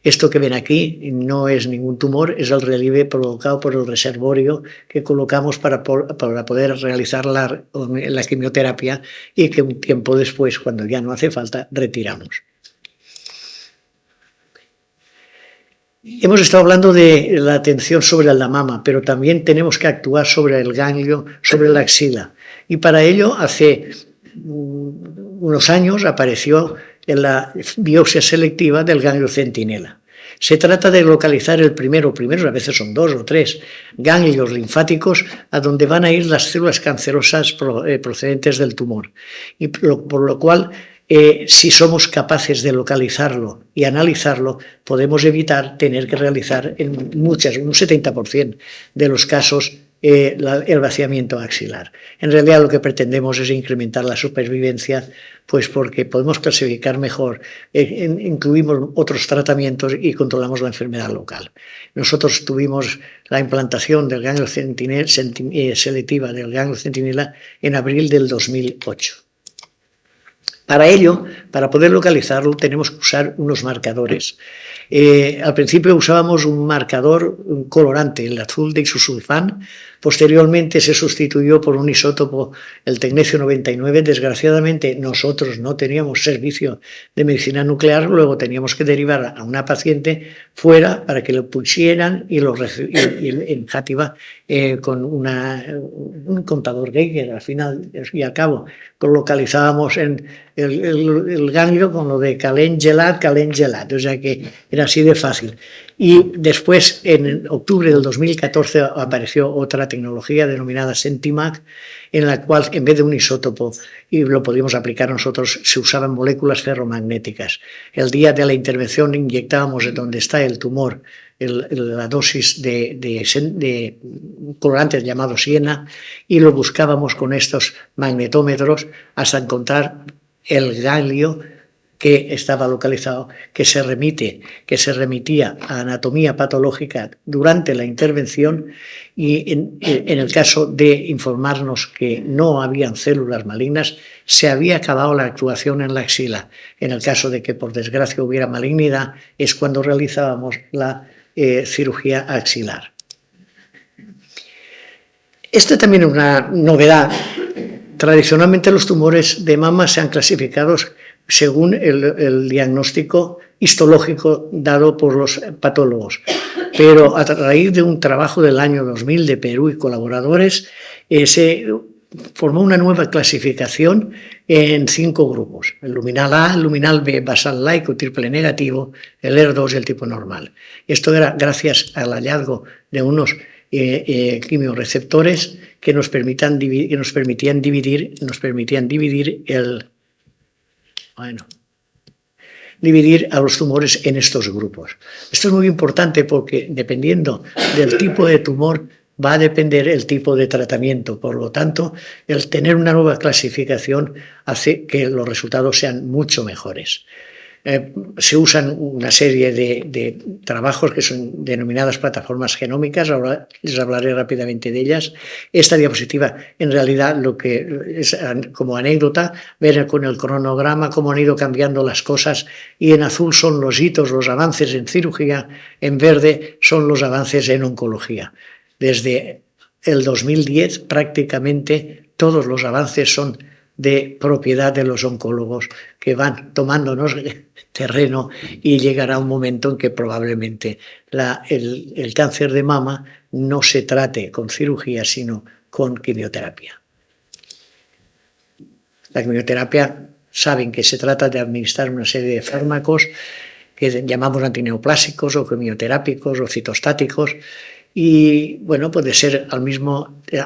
Esto que ven aquí no es ningún tumor, es el relieve provocado por el reservorio que colocamos para poder realizar la quimioterapia y que un tiempo después, cuando ya no hace falta, retiramos. Hemos estado hablando de la atención sobre la mama, pero también tenemos que actuar sobre el ganglio, sobre la axila. Y para ello, hace unos años apareció en la biopsia selectiva del ganglio centinela. Se trata de localizar primeros, a veces son 2 o 3, ganglios linfáticos a donde van a ir las células cancerosas procedentes del tumor. Y por lo cual, si somos capaces de localizarlo y analizarlo, podemos evitar tener que realizar en un 70% de los casos, el vaciamiento axilar. En realidad lo que pretendemos es incrementar la supervivencia, pues porque podemos clasificar mejor, incluimos otros tratamientos y controlamos la enfermedad local. Nosotros tuvimos la implantación del ganglio selectiva del ganglio centinela en abril del 2008. Para ello, para poder localizarlo, tenemos que usar unos marcadores. Al principio usábamos un marcador, un colorante, el azul de isosulfán. Posteriormente se sustituyó por un isótopo, el tecnecio 99. Desgraciadamente nosotros no teníamos servicio de medicina nuclear, luego teníamos que derivar a una paciente fuera para que lo pusieran y en Játiva con un contador Geiger. Al final y al cabo localizábamos en el ganglio con lo de calent gelat, o sea que era así de fácil. Y después, en octubre del 2014, apareció otra tecnología denominada Sentimac, en la cual, en vez de un isótopo, y lo podíamos aplicar nosotros, se usaban moléculas ferromagnéticas. El día de la intervención inyectábamos en donde está el tumor la dosis de colorantes llamado Siena y lo buscábamos con estos magnetómetros hasta encontrar el ganglio que estaba localizado, que se remitía a anatomía patológica durante la intervención y en el caso de informarnos que no habían células malignas, se había acabado la actuación en la axila. En el caso de que por desgracia hubiera malignidad, es cuando realizábamos la cirugía axilar. Esta también es una novedad. Tradicionalmente los tumores de mama se han clasificado según el diagnóstico histológico dado por los patólogos. pero a raíz de un trabajo del año 2000 de Perú y colaboradores, se formó una nueva clasificación en 5 grupos: el luminal A, el luminal B, basal laico, triple negativo, el ER2 y el tipo normal. Esto era gracias al hallazgo de unos quimioreceptores que nos permitían dividir a los tumores en estos grupos. Esto es muy importante porque dependiendo del tipo de tumor va a depender el tipo de tratamiento. Por lo tanto, el tener una nueva clasificación hace que los resultados sean mucho mejores. Se usan una serie de trabajos que son denominadas plataformas genómicas. Ahora les hablaré rápidamente de ellas. Esta diapositiva, en realidad, lo que es como anécdota, ver con el cronograma cómo han ido cambiando las cosas, y en azul son los hitos, los avances en cirugía, en verde son los avances en oncología. Desde el 2010 prácticamente todos los avances son de propiedad de los oncólogos, que van tomándonos terreno, y llegará un momento en que probablemente el cáncer de mama no se trate con cirugía, sino con quimioterapia. La quimioterapia, saben que se trata de administrar una serie de fármacos que llamamos antineoplásicos o quimioterápicos o citostáticos, y bueno, puede ser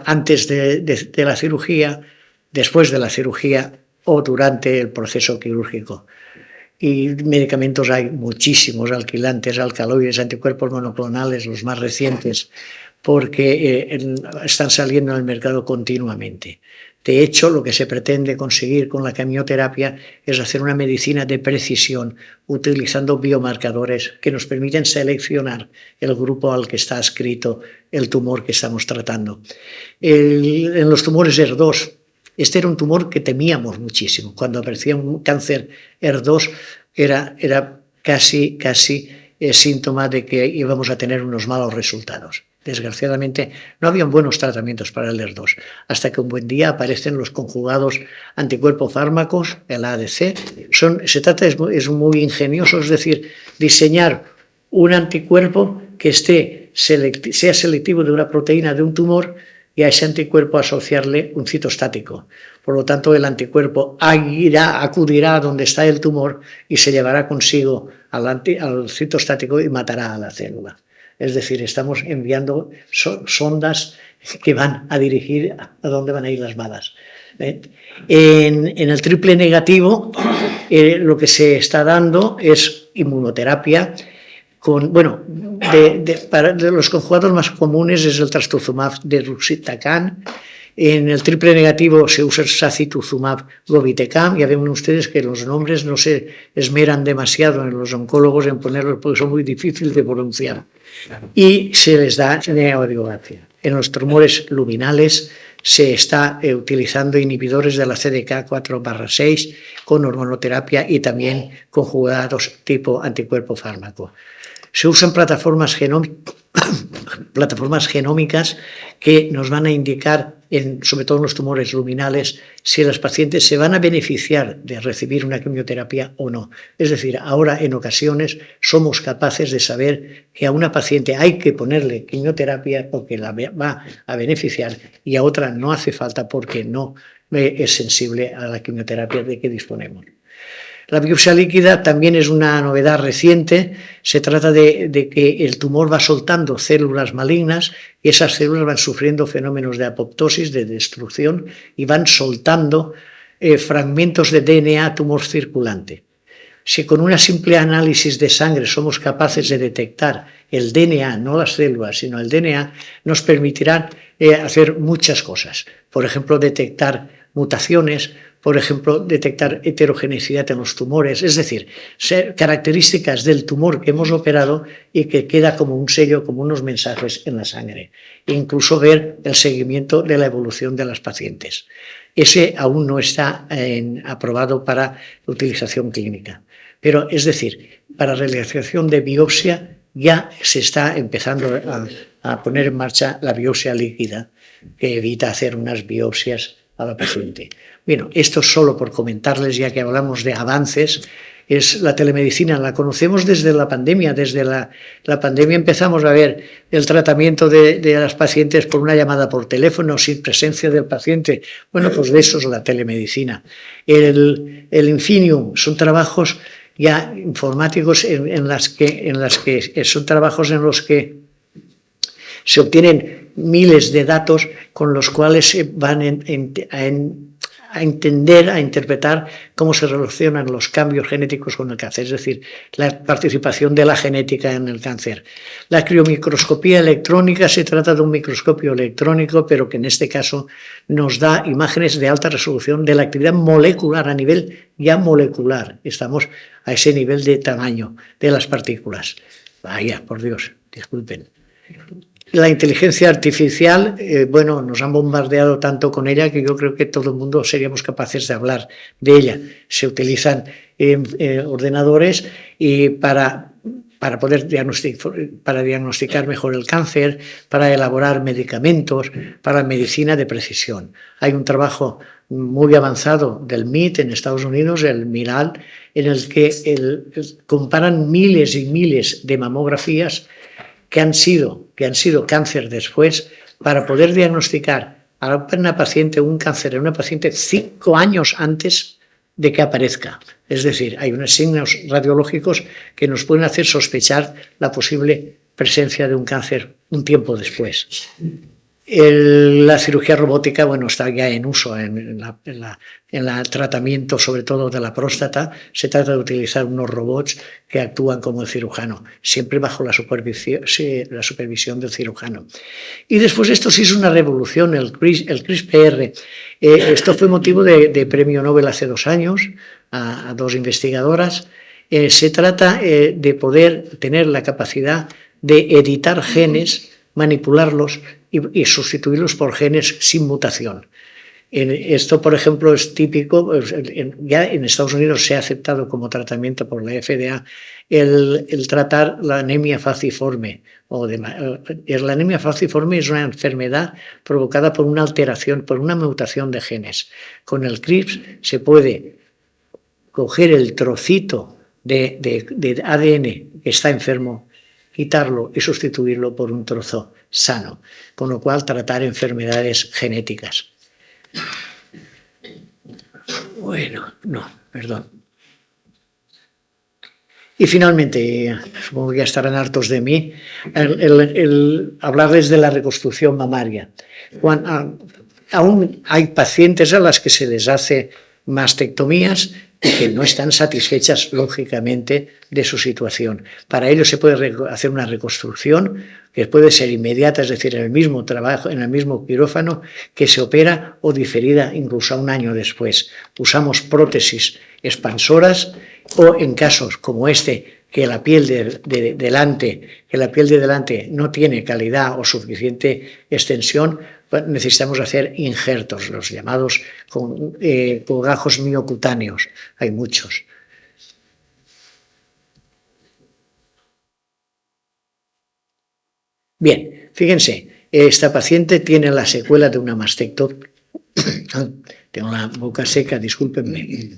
antes de la cirugía, después de la cirugía o durante el proceso quirúrgico. Y medicamentos hay muchísimos: alquilantes, alcaloides, anticuerpos monoclonales, los más recientes, porque están saliendo al mercado continuamente. De hecho, lo que se pretende conseguir con la quimioterapia es hacer una medicina de precisión utilizando biomarcadores que nos permiten seleccionar el grupo al que está adscrito el tumor que estamos tratando. En los tumores ER2, este era un tumor que temíamos muchísimo. Cuando aparecía un cáncer ER2 era casi síntoma de que íbamos a tener unos malos resultados. Desgraciadamente no habían buenos tratamientos para el ER2, hasta que un buen día aparecen los conjugados anticuerpo-fármacos, el ADC. Es muy ingenioso, es decir, diseñar un anticuerpo que sea selectivo de una proteína de un tumor, y a ese anticuerpo asociarle un citostático. Por lo tanto, el anticuerpo acudirá a donde está el tumor y se llevará consigo al citostático y matará a la célula. Es decir, estamos enviando sondas que van a dirigir a dónde van a ir las balas. En el triple negativo, lo que se está dando es inmunoterapia. De los conjugados más comunes es el trastuzumab deruxtecan. En el triple negativo se usa el sacituzumab govitecan. Ya ven ustedes que los nombres no se esmeran demasiado en los oncólogos en ponerlos porque son muy difíciles de pronunciar. Y se les da neoadjuvantía. En los tumores luminales se está utilizando inhibidores de la CDK4/6 con hormonoterapia y también conjugados tipo anticuerpo-fármaco. Se usan plataformas genómicas que nos van a indicar, sobre todo en los tumores luminales, si las pacientes se van a beneficiar de recibir una quimioterapia o no. Es decir, ahora en ocasiones somos capaces de saber que a una paciente hay que ponerle quimioterapia porque la va a beneficiar, y a otra no hace falta porque no es sensible a la quimioterapia de que disponemos. La biopsia líquida también es una novedad reciente. Se trata de que el tumor va soltando células malignas, y esas células van sufriendo fenómenos de apoptosis, de destrucción, y van soltando fragmentos de DNA tumor circulante. Si con una simple análisis de sangre somos capaces de detectar el DNA, no las células, sino el DNA, nos permitirá hacer muchas cosas. Por ejemplo, detectar mutaciones, por ejemplo, detectar heterogeneidad en los tumores, es decir, características del tumor que hemos operado y que queda como un sello, como unos mensajes en la sangre. E incluso ver el seguimiento de la evolución de las pacientes. Ese aún no está aprobado para utilización clínica. Pero, es decir, para realización de biopsia ya se está empezando a poner en marcha la biopsia líquida, que evita hacer unas biopsias a la paciente. Bueno, esto solo por comentarles, ya que hablamos de avances. es la telemedicina. La conocemos desde la pandemia. Desde la pandemia empezamos a ver el tratamiento de las pacientes por una llamada por teléfono, sin presencia del paciente. Bueno, pues de eso es la telemedicina. El Infinium son trabajos ya informáticos en las que son trabajos en los que se obtienen miles de datos con los cuales se van a entender, a interpretar cómo se relacionan los cambios genéticos con el cáncer, es decir, la participación de la genética en el cáncer. La criomicroscopía electrónica se trata de un microscopio electrónico, pero que en este caso nos da imágenes de alta resolución de la actividad molecular a nivel ya molecular. Estamos a ese nivel de tamaño de las partículas. Vaya, por Dios, disculpen. La inteligencia artificial, bueno, nos han bombardeado tanto con ella que yo creo que todo el mundo seríamos capaces de hablar de ella. Se utilizan ordenadores y para poder diagnosticar mejor el cáncer, para elaborar medicamentos, para medicina de precisión. Hay un trabajo muy avanzado del MIT en Estados Unidos, el MIRAL, en el que comparan miles y miles de mamografías que han sido cáncer después, para poder diagnosticar a una paciente un cáncer en una paciente 5 años antes de que aparezca. Es decir, hay unos signos radiológicos que nos pueden hacer sospechar la posible presencia de un cáncer un tiempo después. La cirugía robótica, bueno, está ya en uso en el tratamiento, sobre todo de la próstata. Se trata de utilizar unos robots que actúan como el cirujano, siempre bajo la supervisión del cirujano. Y después esto sí es una revolución, el CRISPR. Esto fue motivo de premio Nobel hace 2 años a 2 investigadoras. Se trata de poder tener la capacidad de editar genes, manipularlos y sustituirlos por genes sin mutación. Esto, por ejemplo, es típico, ya en Estados Unidos se ha aceptado como tratamiento por la FDA el tratar la anemia falciforme. La anemia falciforme es una enfermedad provocada por una alteración, por una mutación de genes. Con el CRISPR se puede coger el trocito de ADN que está enfermo, quitarlo y sustituirlo por un trozo sano, con lo cual tratar enfermedades genéticas. Bueno, no, perdón. Y finalmente, supongo que ya estarán hartos de mí, el hablarles de la reconstrucción mamaria. Aún hay pacientes a las que se les hace mastectomías y que no están satisfechas, lógicamente, de su situación. Para ello se puede hacer una reconstrucción que puede ser inmediata, es decir, en el mismo trabajo, en el mismo quirófano, que se opera, o diferida incluso a 1 año después. Usamos prótesis expansoras, o en casos como este, que la piel de delante no tiene calidad o suficiente extensión, necesitamos hacer injertos, los llamados colgajos miocutáneos. Hay muchos. Bien, fíjense, esta paciente tiene la secuela de una mastectomía. Tengo la boca seca, discúlpenme.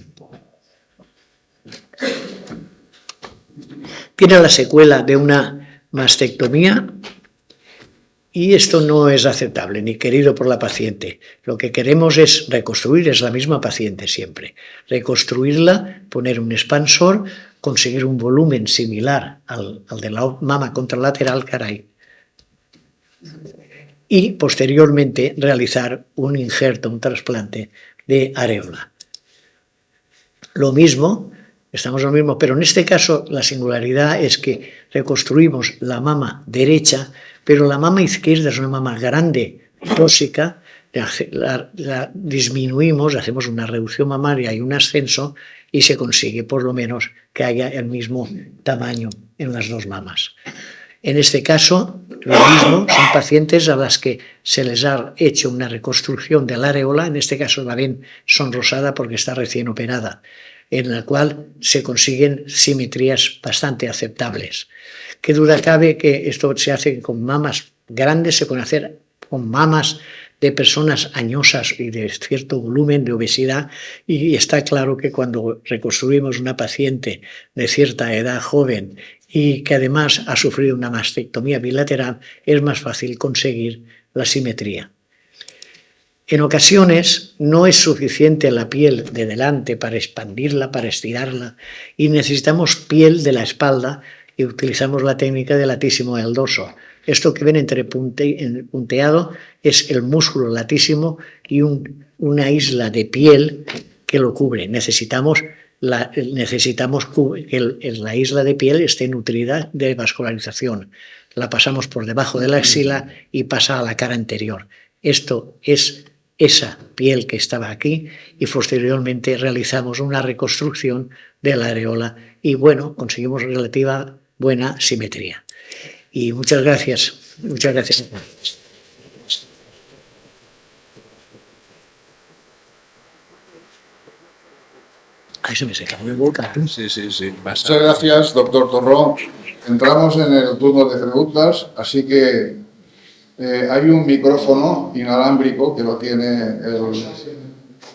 Tiene la secuela de una mastectomía y esto no es aceptable ni querido por la paciente. Lo que queremos es reconstruir, es la misma paciente siempre. Reconstruirla, poner un expansor, conseguir un volumen similar al de la mama contralateral, y posteriormente realizar un injerto, un trasplante de areola. Lo mismo, pero en este caso la singularidad es que reconstruimos la mama derecha, pero la mama izquierda es una mama grande, tóxica, la disminuimos, hacemos una reducción mamaria y un ascenso y se consigue por lo menos que haya el mismo tamaño en las 2 mamas. En este caso, lo mismo, son pacientes a las que se les ha hecho una reconstrucción de la areola, en este caso la ven sonrosada porque está recién operada, en la cual se consiguen simetrías bastante aceptables. Qué duda cabe que esto se hace con mamas grandes, se pueden hacer con mamas de personas añosas y de cierto volumen de obesidad, y está claro que cuando reconstruimos una paciente de cierta edad joven y que además ha sufrido una mastectomía bilateral, es más fácil conseguir la simetría. En ocasiones no es suficiente la piel de delante para expandirla, para estirarla, y necesitamos piel de la espalda y utilizamos la técnica del latísimo del dorso. Esto que ven entre punteado es el músculo latísimo y una isla de piel que lo cubre. Necesitamos que la isla de piel esté nutrida de vascularización. La pasamos por debajo de la axila y pasa a la cara anterior. Esto es esa piel que estaba aquí, y posteriormente realizamos una reconstrucción de la areola y, bueno, conseguimos relativa buena simetría. Y muchas gracias. Muchas gracias. Ahí se me seca el boca. Sí. Muchas gracias, doctor Torró. Entramos en el turno de preguntas, así que hay un micrófono inalámbrico que lo tiene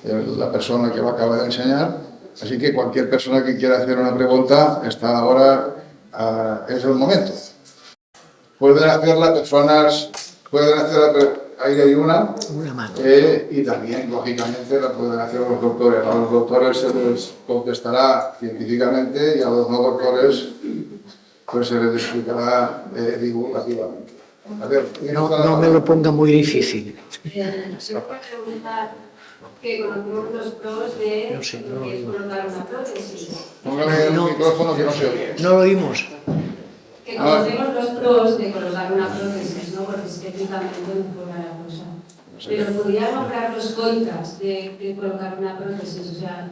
la persona que lo acaba de enseñar, así que cualquier persona que quiera hacer una pregunta, está ahora, es el momento. Pueden hacer las personas, ahí hay una mano. Y también, lógicamente, la pueden hacer los doctores. A los doctores se les contestará científicamente y a los no doctores pues se les explicará divulgativamente. No me lo ponga muy difícil. Se puede preguntar que conocemos los pros de lo que es colocar una prótesis. Póngale el micrófono que no se oye. No lo oímos. Que conocemos los pros de colocar una prótesis, ¿no? Porque estéticamente mejora la cosa. Pero podría nombrar los contras de colocar una prótesis, o sea, a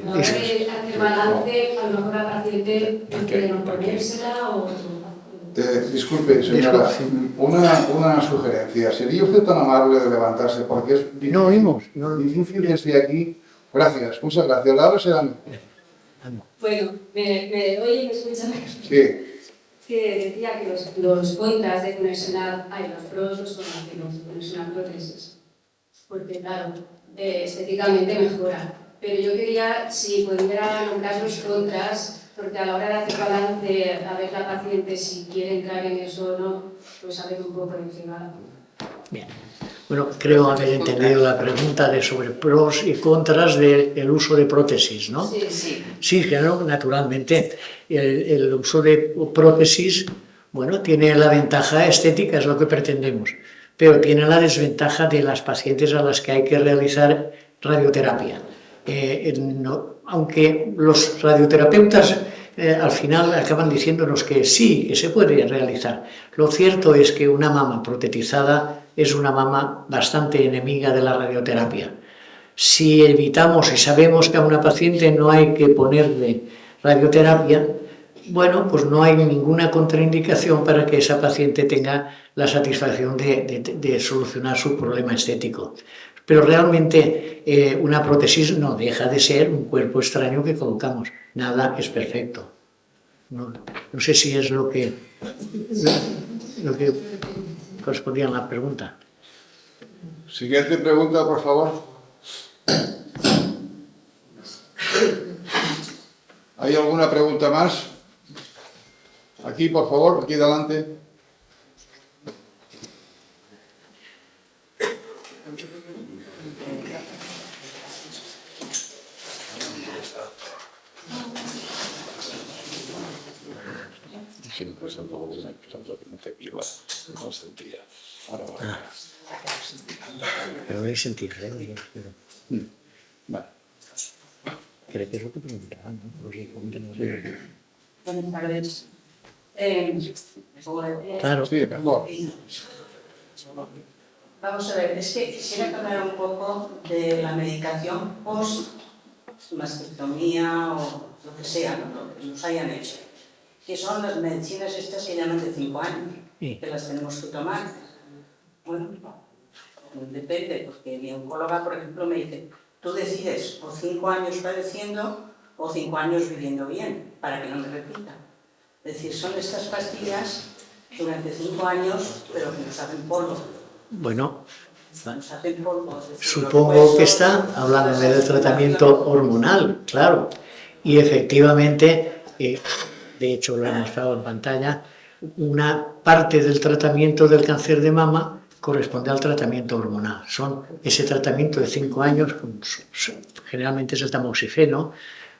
la hora de hacer balance, a lo mejor la paciente puede no ponérsela o... Disculpe, señora, una sugerencia. ¿Sería usted tan amable de levantarse? Porque es difícil, No oímos. difícil desde aquí. Gracias, muchas gracias. Ahora serán... Bueno, ¿me oye y me escuchan? Sí. Que decía que los contras de ponerse los pros los conocemos, de ponerse una prótesis. Porque, claro, estéticamente mejora. Pero yo quería, si pudiera nombrar los contras, porque a la hora de hacer balance, a ver la paciente si quiere entrar en eso o no, pues saber un poco encima. Bien. Bueno, creo haber entendido la pregunta sobre pros y contras del uso de prótesis, ¿no? Sí. Sí, claro, naturalmente. El uso de prótesis, bueno, tiene la ventaja estética, es lo que pretendemos, pero tiene la desventaja de las pacientes a las que hay que realizar radioterapia. Aunque los radioterapeutas al final acaban diciéndonos que sí, que se puede realizar. Lo cierto es que una mama protetizada es una mama bastante enemiga de la radioterapia. Si evitamos y sabemos que a una paciente no hay que ponerle radioterapia, bueno, pues no hay ninguna contraindicación para que esa paciente tenga la satisfacción de solucionar su problema estético. Pero realmente una prótesis no deja de ser un cuerpo extraño que colocamos. Nada es perfecto. No sé si es lo que correspondía a la pregunta. Siguiente pregunta, por favor. ¿Hay alguna pregunta más? Aquí, por favor, aquí delante. Pero no hay sentido, ¿eh? Vale. Creo que es lo que preguntaba, ¿no? Buenas tardes. Claro. Sí, mejor. Vamos a ver, es que quisiera hablar un poco de la medicación post-mastectomía o lo que sea, ¿no? Lo que nos hayan hecho. Que son las medicinas estas que llaman de 5 años, que las tenemos que tomar. Bueno, depende, porque mi oncóloga, por ejemplo, me dice, tú decides o 5 años padeciendo o 5 años viviendo bien, para que no me repita. Es decir, son estas pastillas durante 5 años, pero que nos hacen polvo. Bueno, Nos hacen polvo. supongo que está hablando del tratamiento hormonal, claro. Y efectivamente, de hecho lo hemos mostrado en pantalla, una parte del tratamiento del cáncer de mama corresponde al tratamiento hormonal. Son ese tratamiento de 5 años, generalmente es el tamoxifeno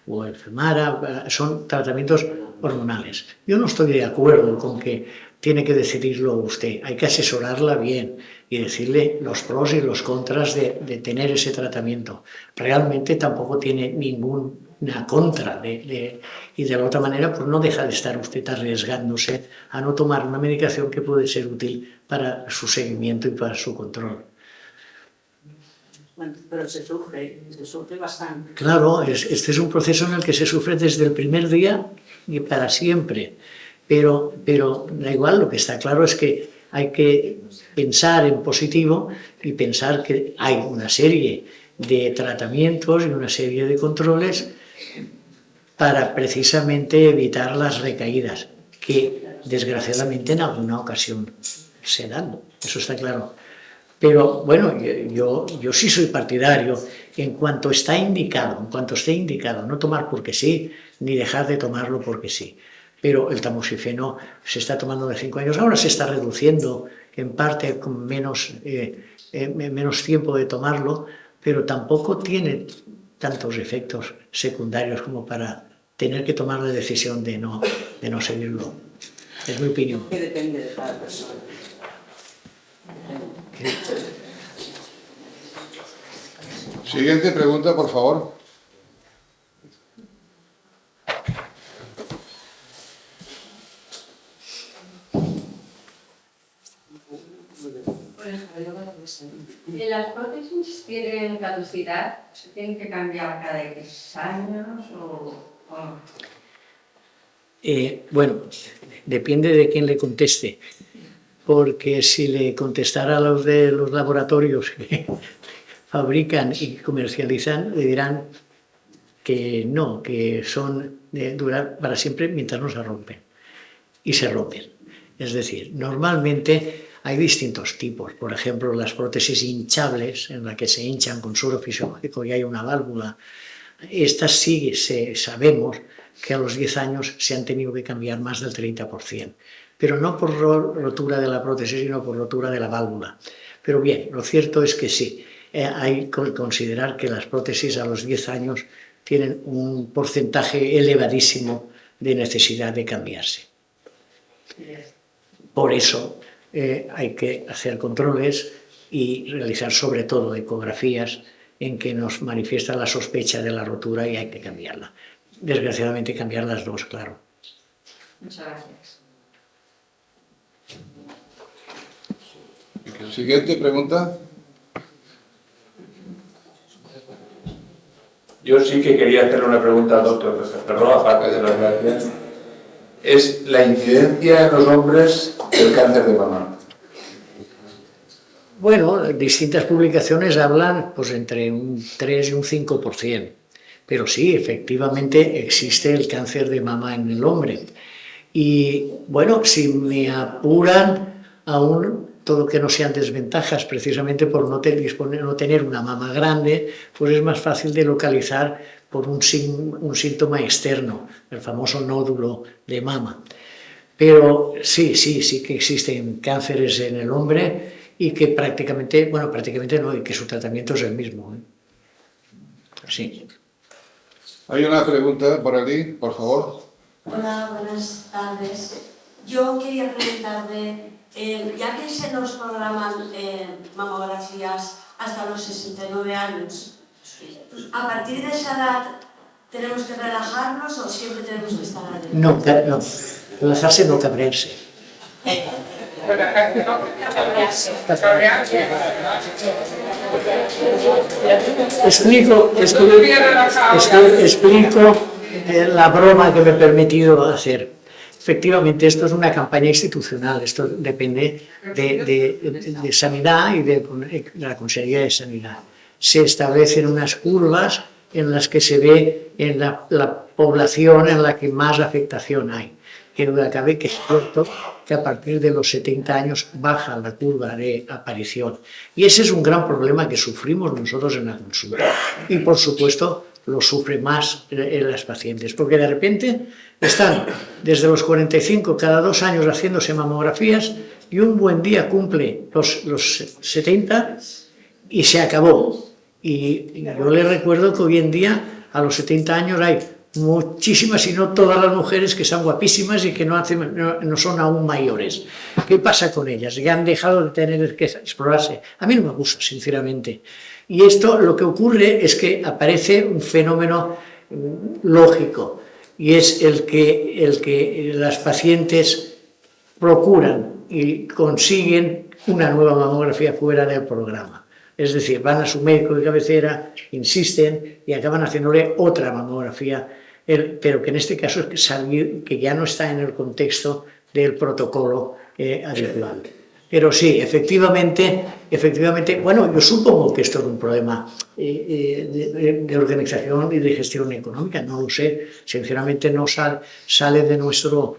o el Femara, son tratamientos hormonales. Yo no estoy de acuerdo con que tiene que decidirlo usted, hay que asesorarla bien y decirle los pros y los contras de tener ese tratamiento. Realmente tampoco tiene ninguna contra y de la otra manera pues no deja de estar usted arriesgándose a no tomar una medicación que puede ser útil para su seguimiento y para su control. Bueno, pero se sufre bastante. Claro, este es un proceso en el que se sufre desde el primer día y para siempre, pero da igual, lo que está claro es que hay que pensar en positivo y pensar que hay una serie de tratamientos y una serie de controles para precisamente evitar las recaídas, que desgraciadamente en alguna ocasión se dan, eso está claro. Pero bueno, yo sí soy partidario, en cuanto esté indicado, no tomar porque sí, ni dejar de tomarlo porque sí. Pero el tamoxifeno se está tomando de 5 años, ahora se está reduciendo en parte con menos tiempo de tomarlo, pero tampoco tiene tantos efectos secundarios como para tener que tomar la decisión de no seguirlo. Es mi opinión. Que depende de cada persona. Siguiente pregunta, por favor. ¿Las prótesis tienen caducidad? ¿Se tienen que cambiar cada X años o no? Bueno, depende de quién le conteste, porque si le contestara a los de los laboratorios que fabrican y comercializan, le dirán que no, que son de durar para siempre mientras no se rompen. Y se rompen. Es decir, normalmente hay distintos tipos. Por ejemplo, las prótesis hinchables, en las que se hinchan con suero fisiológico y hay una válvula. Estas sí sabemos que a los 10 años se han tenido que cambiar más del 30%. Pero no por rotura de la prótesis, sino por rotura de la válvula. Pero bien, lo cierto es que sí, hay que considerar que las prótesis a los 10 años tienen un porcentaje elevadísimo de necesidad de cambiarse. Por eso hay que hacer controles y realizar sobre todo ecografías en que nos manifiesta la sospecha de la rotura y hay que cambiarla. Desgraciadamente cambiar las dos, claro. Muchas gracias. Siguiente pregunta. Yo sí que quería hacerle una pregunta al doctor Ferró, aparte de las gracias. Es la incidencia en los hombres del cáncer de mama. Bueno, distintas publicaciones hablan pues entre un 3 y un 5%. Pero sí, efectivamente existe el cáncer de mama en el hombre. Y bueno, si me apuran, aún todo que no sean desventajas, precisamente por no tener una mama grande, pues es más fácil de localizar por un síntoma externo, el famoso nódulo de mama. Pero sí que existen cánceres en el hombre y que prácticamente no, y que su tratamiento es el mismo. Sí. Hay una pregunta por allí, por favor. Hola, buenas tardes. Yo quería preguntarle, ya que se nos programan mamografías hasta los 69 años, ¿a partir de esa edad tenemos que relajarnos o siempre tenemos que estar alerta? No, relajarse, no cabrearse. Explico la broma que me he permitido hacer. Efectivamente, esto es una campaña institucional, esto depende de Sanidad y de la Consejería de Sanidad. Se establecen unas curvas en las que se ve en la población en la que más afectación hay. que duda cabe que es cierto que a partir de los 70 años baja la curva de aparición. Y ese es un gran problema que sufrimos nosotros en la consulta. Y, por supuesto, lo sufren más las pacientes, porque de repente están desde los 45 cada 2 años haciéndose mamografías y un buen día cumple los 70 y se acabó. Y yo le recuerdo que hoy en día, a los 70 años, hay muchísimas, si no todas las mujeres que están guapísimas y que no son aún mayores. ¿Qué pasa con ellas? Ya han dejado de tener que explorarse. A mí no me gusta, sinceramente. Y esto, lo que ocurre es que aparece un fenómeno lógico, y es el que las pacientes procuran y consiguen una nueva mamografía fuera del programa. Es decir, van a su médico de cabecera, insisten y acaban haciéndole otra mamografía, pero que en este caso es que ya no está en el contexto del protocolo habitual. Pero sí, efectivamente, bueno, yo supongo que esto es un problema de organización y de gestión económica, no lo sé, sinceramente no sale de nuestro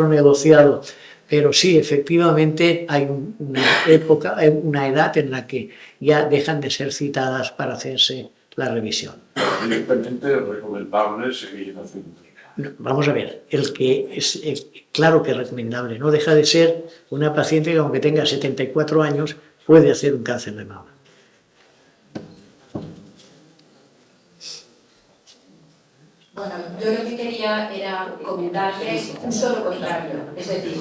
negociado. Pero sí, efectivamente hay una edad en la que ya dejan de ser citadas para hacerse la revisión. Directamente es recomendable seguir haciendo. Vamos a ver, claro que es recomendable, no deja de ser una paciente que aunque tenga 74 años puede hacer un cáncer de mama. Bueno, yo lo que quería era comentarles justo lo contrario. Es decir,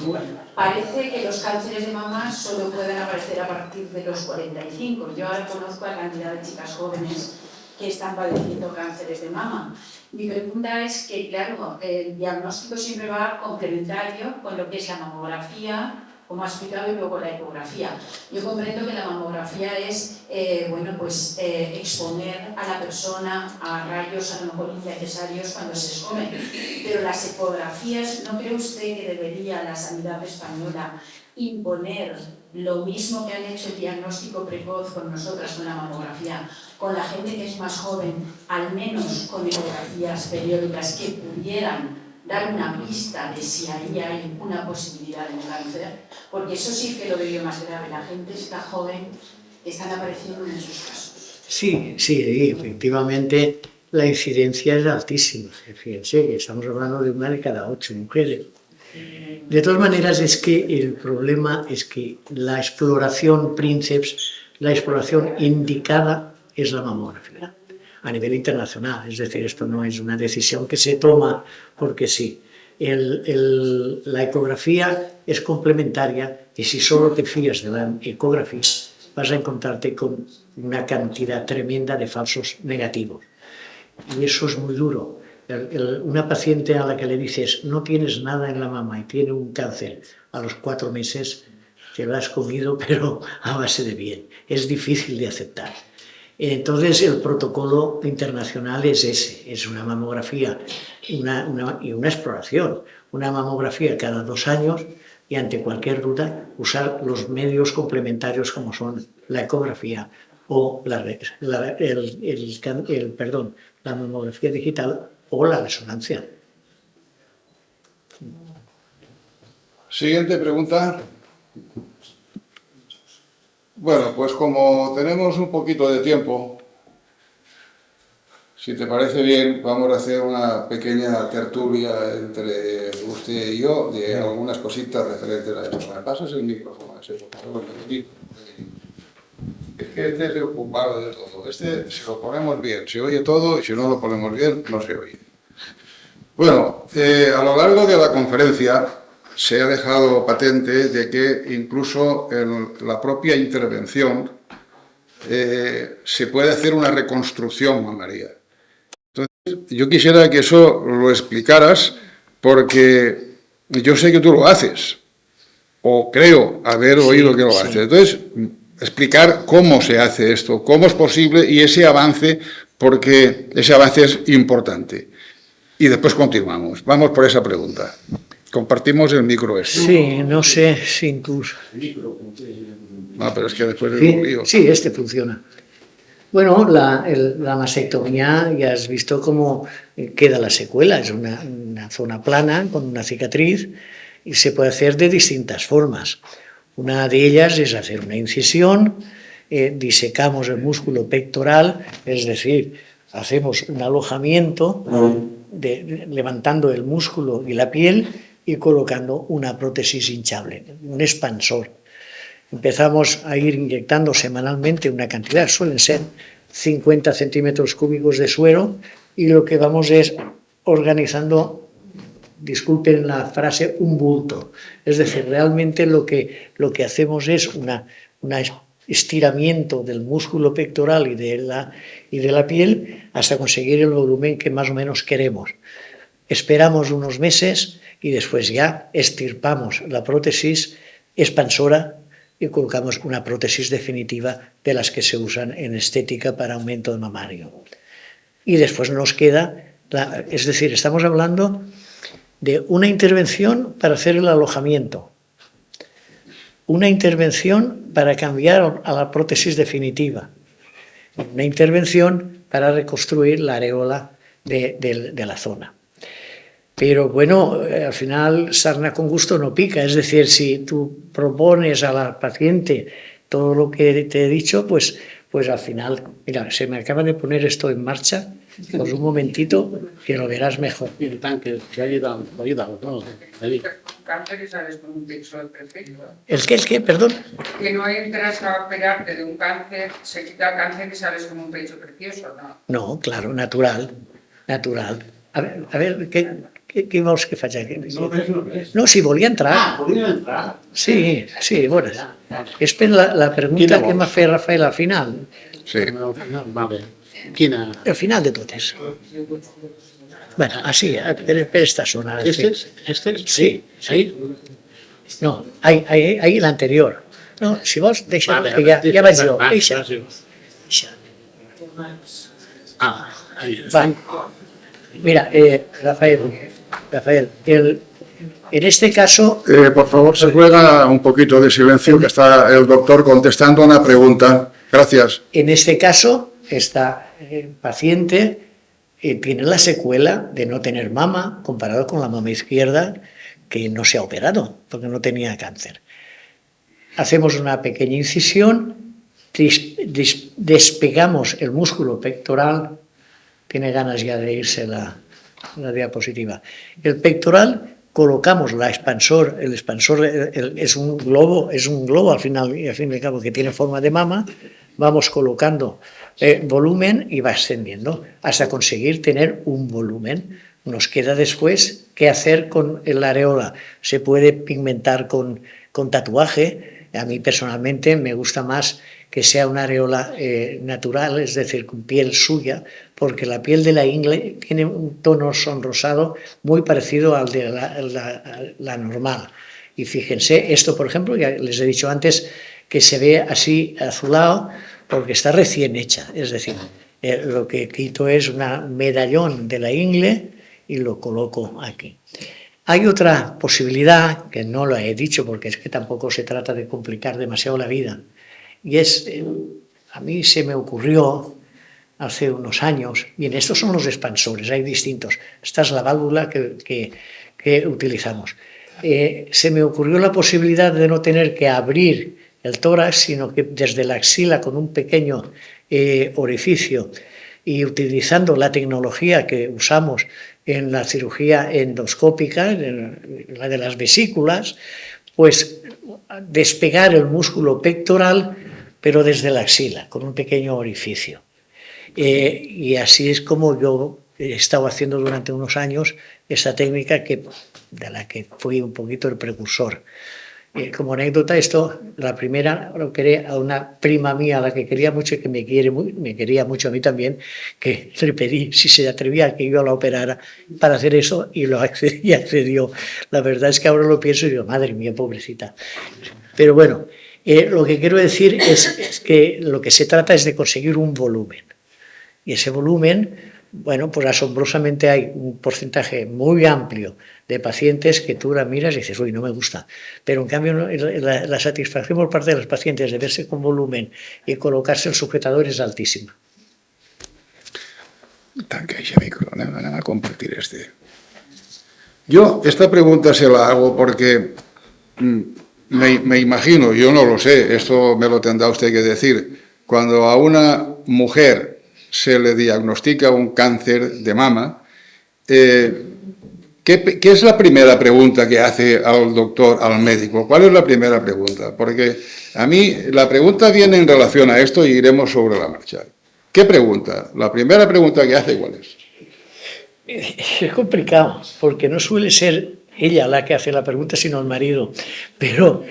parece que los cánceres de mama solo pueden aparecer a partir de los 45. Yo ahora conozco a cantidad de chicas jóvenes que están padeciendo cánceres de mama. Mi pregunta es que, claro, el diagnóstico siempre va complementario con lo que es la mamografía, como ha explicado, y luego la ecografía. Yo comprendo que la mamografía es exponer a la persona a rayos a lo mejor innecesarios cuando se escomen, pero las ecografías, ¿no cree usted que debería la sanidad española imponer lo mismo que han hecho el diagnóstico precoz con nosotras, con la mamografía, con la gente que es más joven, al menos con ecografías periódicas que pudieran dar una pista de si ahí hay una posibilidad de un cáncer? Porque eso sí que lo veo más grave. La gente está joven, están apareciendo en esos casos. Sí, efectivamente la incidencia es altísima. Fíjense que estamos hablando de 1 de cada 8 mujeres. De todas maneras, es que el problema es que la exploración princeps, la exploración indicada es la mamografía a nivel internacional. Es decir, esto no es una decisión que se toma porque sí. La ecografía es complementaria y si solo te fías de la ecografía vas a encontrarte con una cantidad tremenda de falsos negativos. Y eso es muy duro. Una paciente a la que le dices no tienes nada en la mama y tiene un cáncer, a los 4 meses te lo has comido, pero a base de bien. Es difícil de aceptar. Entonces el protocolo internacional es ese, es una mamografía y una exploración. Una mamografía cada 2 años y ante cualquier duda usar los medios complementarios como son la ecografía o la mamografía digital o la resonancia. Siguiente pregunta. Bueno, pues como tenemos un poquito de tiempo, si te parece bien, vamos a hacer una pequeña tertulia entre usted y yo de algunas cositas referentes a esto. ¿Me pasas el micrófono? Es que este es el culpable de todo. Este, si lo ponemos bien, se oye todo, y si no lo ponemos bien, no se oye. Bueno, a lo largo de la conferencia se ha dejado patente de que incluso en la propia intervención se puede hacer una reconstrucción mamaria. Entonces, yo quisiera que eso lo explicaras porque yo sé que tú lo haces, o creo haber oído que lo haces. Entonces, explicar cómo se hace esto, cómo es posible y ese avance, porque ese avance es importante. Y después continuamos. Vamos por esa pregunta. Compartimos el micro este. Sí, no sé si incluso... No, pero es que después es un lío. Sí, este funciona. Bueno, la mastectomía ya has visto cómo queda la secuela. Es una zona plana con una cicatriz y se puede hacer de distintas formas. Una de ellas es hacer una incisión, disecamos el músculo pectoral, es decir, hacemos un alojamiento levantando el músculo y la piel y colocando una prótesis hinchable, un expansor. Empezamos a ir inyectando semanalmente una cantidad, suelen ser 50 centímetros cúbicos de suero, y lo que vamos es organizando, disculpen la frase, un bulto. Es decir, realmente lo que hacemos es un estiramiento del músculo pectoral y de la piel hasta conseguir el volumen que más o menos queremos. Esperamos unos meses y después ya extirpamos la prótesis expansora y colocamos una prótesis definitiva de las que se usan en estética para aumento de mamario. Y después nos queda, es decir, estamos hablando de una intervención para hacer el alojamiento, una intervención para cambiar a la prótesis definitiva, una intervención para reconstruir la areola de la zona. Pero bueno, al final sarna con gusto no pica, es decir, si tú propones a la paciente todo lo que te he dicho, pues al final, mira, se me acaba de poner esto en marcha, pues un momentito que lo verás mejor. El tanque, que ha ayudado, ¿no? Cáncer y sales con un pixel perfecto. ¿El qué? Perdón. Que no entras a operarte de un cáncer, se quita el cáncer y sales con un pecho precioso, ¿no? No, claro, natural. A ver, què vols que faci? No, si volia entrar. Volia entrar. Sí, bueno. És per la pregunta que m'ha fet Rafael al final. Sí. Vale. Quina? Al final de totes. Bueno, así, per esta zona. ¿Este es? Sí. No, ahí l'anterior. No, si vols, deixa Vale, que ja vaig jo. Deixa. Deixa. Ahí. Va. Mira, Rafael, en este caso... Por favor, se ruega un poquito de silencio, que está el doctor contestando una pregunta. Gracias. En este caso, esta paciente tiene la secuela de no tener mama comparado con la mama izquierda, que no se ha operado porque no tenía cáncer. Hacemos una pequeña incisión, despegamos el músculo pectoral. Tiene ganas ya de irse la diapositiva. El pectoral, colocamos el expansor es un globo al final y al fin y al cabo que tiene forma de mama, vamos colocando volumen y va ascendiendo hasta conseguir tener un volumen. Nos queda después qué hacer con la areola. Se puede pigmentar con tatuaje. A mí personalmente me gusta más que sea una areola natural, es decir, con piel suya, porque la piel de la ingle tiene un tono sonrosado muy parecido al de la normal. Y fíjense, esto por ejemplo, ya les he dicho antes, que se ve así azulado porque está recién hecha, es decir, lo que quito es un medallón de la ingle y lo coloco aquí. Hay otra posibilidad, que no lo he dicho porque es que tampoco se trata de complicar demasiado la vida, y es, a mí se me ocurrió hace unos años, bien, estos son los expansores, hay distintos, esta es la válvula que utilizamos. Se me ocurrió la posibilidad de no tener que abrir el tórax, sino que desde la axila con un pequeño orificio y utilizando la tecnología que usamos en la cirugía endoscópica, en la de las vesículas, pues despegar el músculo pectoral, pero desde la axila, con un pequeño orificio. Y así es como yo he estado haciendo durante unos años esta técnica de la que fui un poquito el precursor. Como anécdota, la primera lo operé a una prima mía, a la que quería mucho y que me quería mucho a mí también, que le pedí si se atrevía a que yo la operara para hacer eso y accedió. La verdad es que ahora lo pienso y digo, madre mía, pobrecita. Pero bueno, lo que quiero decir es que lo que se trata es de conseguir un volumen. Y ese volumen, bueno, pues asombrosamente hay un porcentaje muy amplio de pacientes que tú la miras y dices, uy, no me gusta. Pero en cambio la satisfacción por parte de los pacientes de verse con volumen y colocarse el sujetador es altísima. Tanca ese micro, anem a compartir este. Yo esta pregunta se la hago porque me imagino, yo no lo sé, esto me lo tendrá usted que decir, cuando a una mujer se le diagnostica un cáncer de mama, ¿qué es la primera pregunta que hace al doctor, al médico? ¿Cuál es la primera pregunta? Porque a mí la pregunta viene en relación a esto y iremos sobre la marcha. ¿Qué pregunta? La primera pregunta que hace, ¿cuál es? Es complicado, porque no suele ser ella la que hace la pregunta, sino el marido. Pero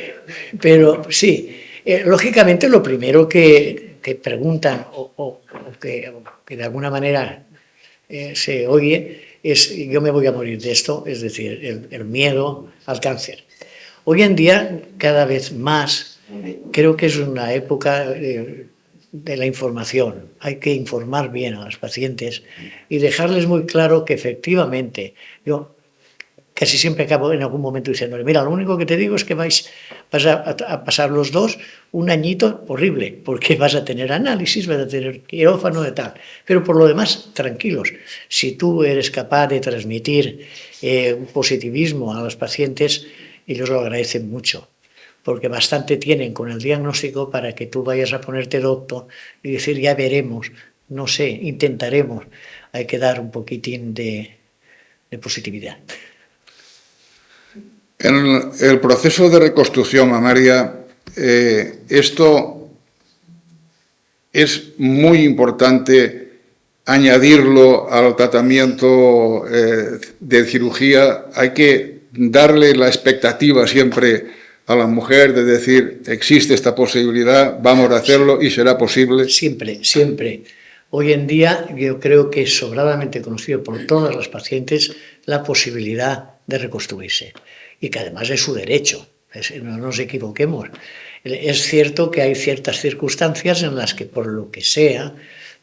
sí, lógicamente lo primero que preguntan o que de alguna manera se oye es: yo me voy a morir de esto, es decir, el miedo al cáncer. Hoy en día, cada vez más, creo que es una época de la información. Hay que informar bien a los pacientes y dejarles muy claro que efectivamente, yo casi siempre acabo en algún momento diciéndole: mira, lo único que te digo es que vas a pasar los dos un añito horrible, porque vas a tener análisis, vas a tener quirófano de tal, pero por lo demás, tranquilos. Si tú eres capaz de transmitir un positivismo a los pacientes, ellos lo agradecen mucho, porque bastante tienen con el diagnóstico para que tú vayas a ponerte docto y decir: ya veremos, no sé, intentaremos. Hay que dar un poquitín de positividad. En el proceso de reconstrucción mamaria, esto es muy importante añadirlo al tratamiento de cirugía. Hay que darle la expectativa siempre a la mujer de decir: existe esta posibilidad, vamos a hacerlo y será posible. Siempre, siempre. Hoy en día yo creo que es sobradamente conocido por todas las pacientes la posibilidad de reconstruirse, y que además es su derecho, no nos equivoquemos. Es cierto que hay ciertas circunstancias en las que, por lo que sea,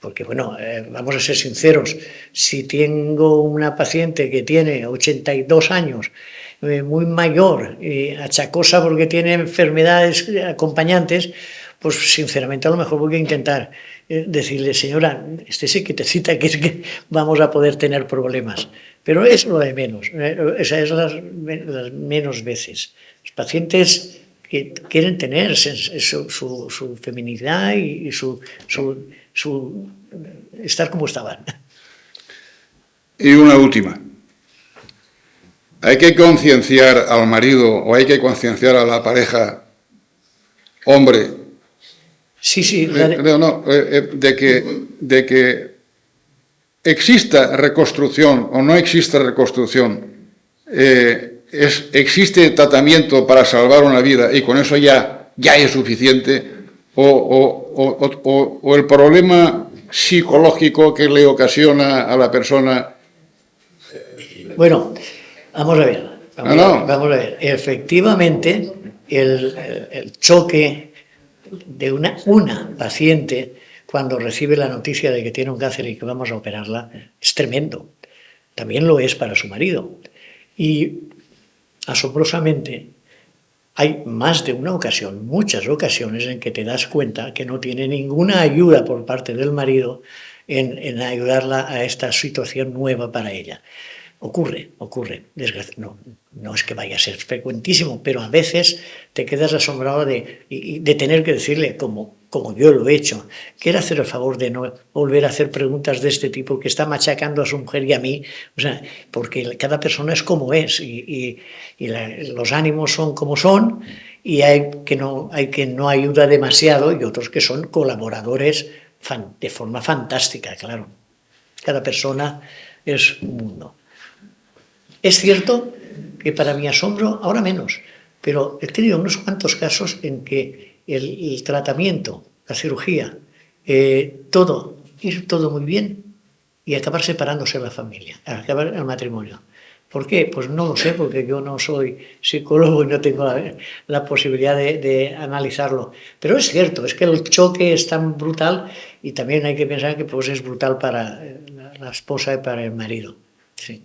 porque bueno, vamos a ser sinceros, si tengo una paciente que tiene 82 años, muy mayor y achacosa porque tiene enfermedades acompañantes, pues sinceramente a lo mejor voy a intentar decirle: señora, estése quietecita, que es que vamos a poder tener problemas. Pero es lo de menos, esa es las menos veces. Los pacientes que quieren tener su feminidad y su estar como estaban. Y una última. Hay que concienciar al marido o hay que concienciar a la pareja, hombre, sí, de que exista reconstrucción o no exista reconstrucción, existe tratamiento para salvar una vida y con eso ya es suficiente, o el problema psicológico que le ocasiona a la persona. Bueno, vamos a ver. Efectivamente, el choque de una paciente cuando recibe la noticia de que tiene un cáncer y que vamos a operarla es tremendo. También lo es para su marido. Y asombrosamente hay más de una ocasión, muchas ocasiones, en que te das cuenta que no tiene ninguna ayuda por parte del marido en ayudarla a esta situación nueva para ella. Ocurre. No es que vaya a ser frecuentísimo, pero a veces te quedas asombrado de tener que decirle, como yo lo he hecho: quiero hacer el favor de no volver a hacer preguntas de este tipo que está machacando a su mujer y a mí. O sea, porque cada persona es como es y los ánimos son como son, y hay que no ayuda demasiado, y otros que son colaboradores de forma fantástica, claro. Cada persona es un mundo. Es cierto que, para mi asombro, ahora menos, pero he tenido unos cuantos casos en que el tratamiento, la cirugía, ir todo muy bien y acabar separándose la familia, acabar el matrimonio. ¿Por qué? Pues no lo sé, porque yo no soy psicólogo y no tengo la posibilidad de analizarlo. Pero es cierto, es que el choque es tan brutal, y también hay que pensar que pues es brutal para la esposa y para el marido. Sí.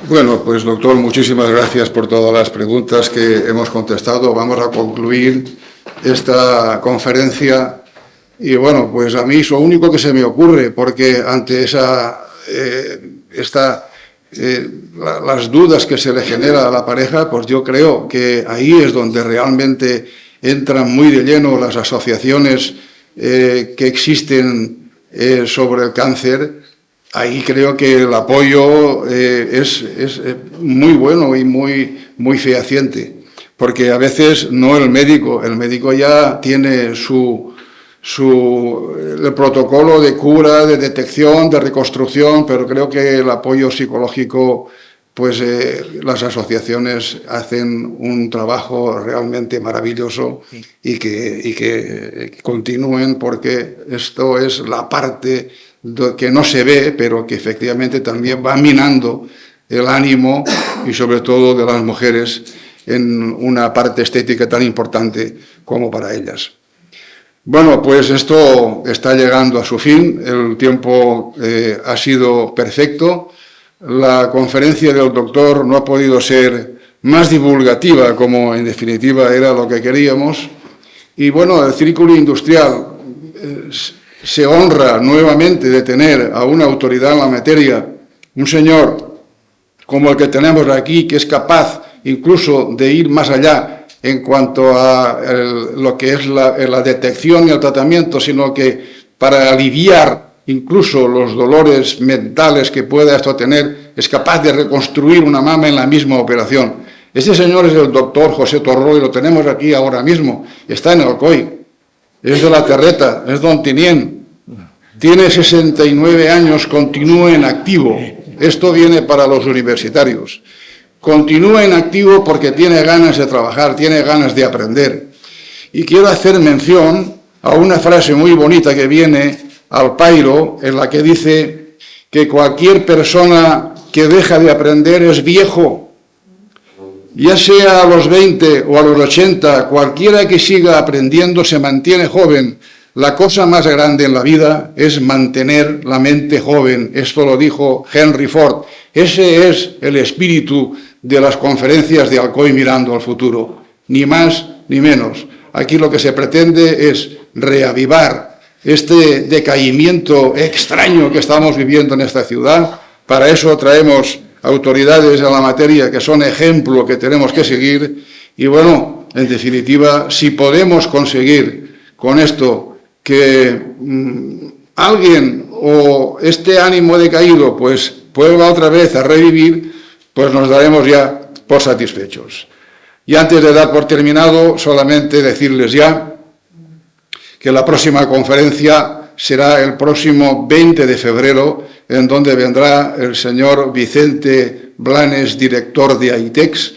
Bueno, pues doctor, muchísimas gracias por todas las preguntas que hemos contestado. Vamos a concluir esta conferencia Y bueno, pues a mí es lo único que se me ocurre, porque ante las dudas que se le genera a la pareja, pues yo creo que ahí es donde realmente entran muy de lleno las asociaciones que existen sobre el cáncer. Ahí creo que el apoyo es muy bueno y muy fehaciente, porque a veces no el médico ya tiene el protocolo de cura, de detección, de reconstrucción, pero creo que el apoyo psicológico, pues las asociaciones hacen un trabajo realmente maravilloso y que continúen, porque esto es la parte que no se ve, pero que efectivamente también va minando el ánimo y sobre todo de las mujeres en una parte estética tan importante como para ellas. Bueno, pues esto está llegando a su fin, el tiempo ha sido perfecto, la conferencia del doctor no ha podido ser más divulgativa, como en definitiva era lo que queríamos, y bueno, el Círculo Industrial se honra nuevamente de tener a una autoridad en la materia, un señor como el que tenemos aquí, que es capaz incluso de ir más allá en cuanto a lo que es la detección y el tratamiento, sino que para aliviar incluso los dolores mentales que pueda esto tener, es capaz de reconstruir una mama en la misma operación. Este señor es el doctor José Torró y lo tenemos aquí ahora mismo, está en Alcoy, es de la Terreta, es don Tinien, tiene 69 años, continúa en activo. Esto viene para los universitarios. Continúa en activo porque tiene ganas de trabajar, tiene ganas de aprender. Y quiero hacer mención a una frase muy bonita que viene al pairo, en la que dice que cualquier persona que deja de aprender es viejo. Ya sea a los 20 o a los 80, cualquiera que siga aprendiendo se mantiene joven. La cosa más grande en la vida es mantener la mente joven. Esto lo dijo Henry Ford. Ese es el espíritu de las conferencias de Alcoy mirando al futuro. Ni más ni menos. Aquí lo que se pretende es reavivar este decaimiento extraño que estamos viviendo en esta ciudad. Para eso traemos autoridades en la materia que son ejemplo que tenemos que seguir. Y bueno, en definitiva, si podemos conseguir con esto que alguien o este ánimo decaído pues vuelva otra vez a revivir, pues nos daremos ya por satisfechos. Y antes de dar por terminado, solamente decirles ya que la próxima conferencia será el próximo 20 de febrero, en donde vendrá el señor Vicente Blanes, director de AITEX,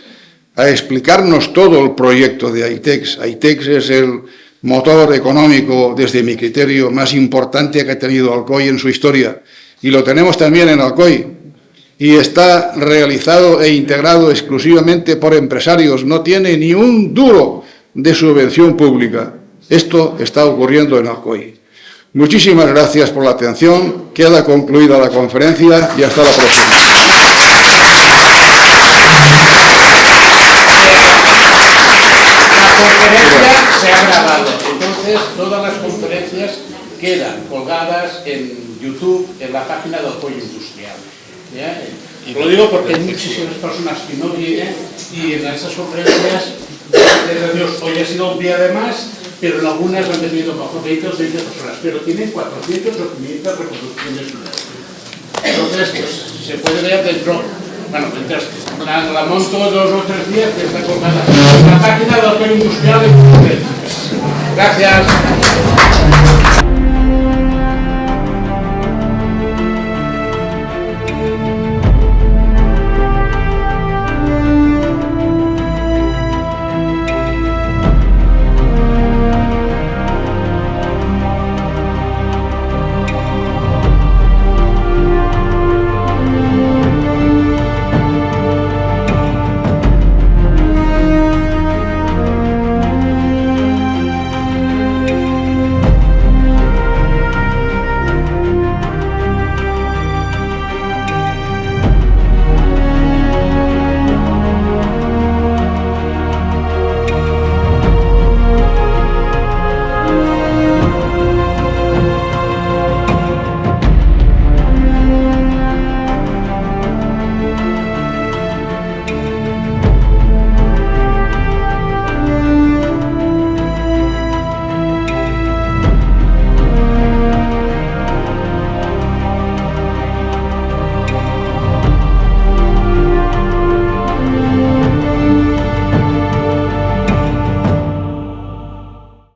a explicarnos todo el proyecto de AITEX. AITEX es el motor económico, desde mi criterio, más importante que ha tenido Alcoy en su historia. Y lo tenemos también en Alcoy. Y está realizado e integrado exclusivamente por empresarios. No tiene ni un duro de subvención pública. Esto está ocurriendo en Alcoy. Muchísimas gracias por la atención. Queda concluida la conferencia y hasta la próxima. La conferencia se ha grabado, entonces todas las conferencias quedan colgadas en YouTube, en la página de Alcoy Industrial. ¿Ya? Y lo digo porque hay muchísimas personas que no vienen y en esas conferencias, gracias a Dios, hoy ha sido un día de más, pero en algunas han tenido bajo 20 o 30 personas, pero tienen 400 o 500 reproducciones. Entonces, pues, se puede ver dentro. Bueno, mientras la monto 2 o 3 días, que está colgada en la página de Alcoy Industrial de conferencias. Gracias.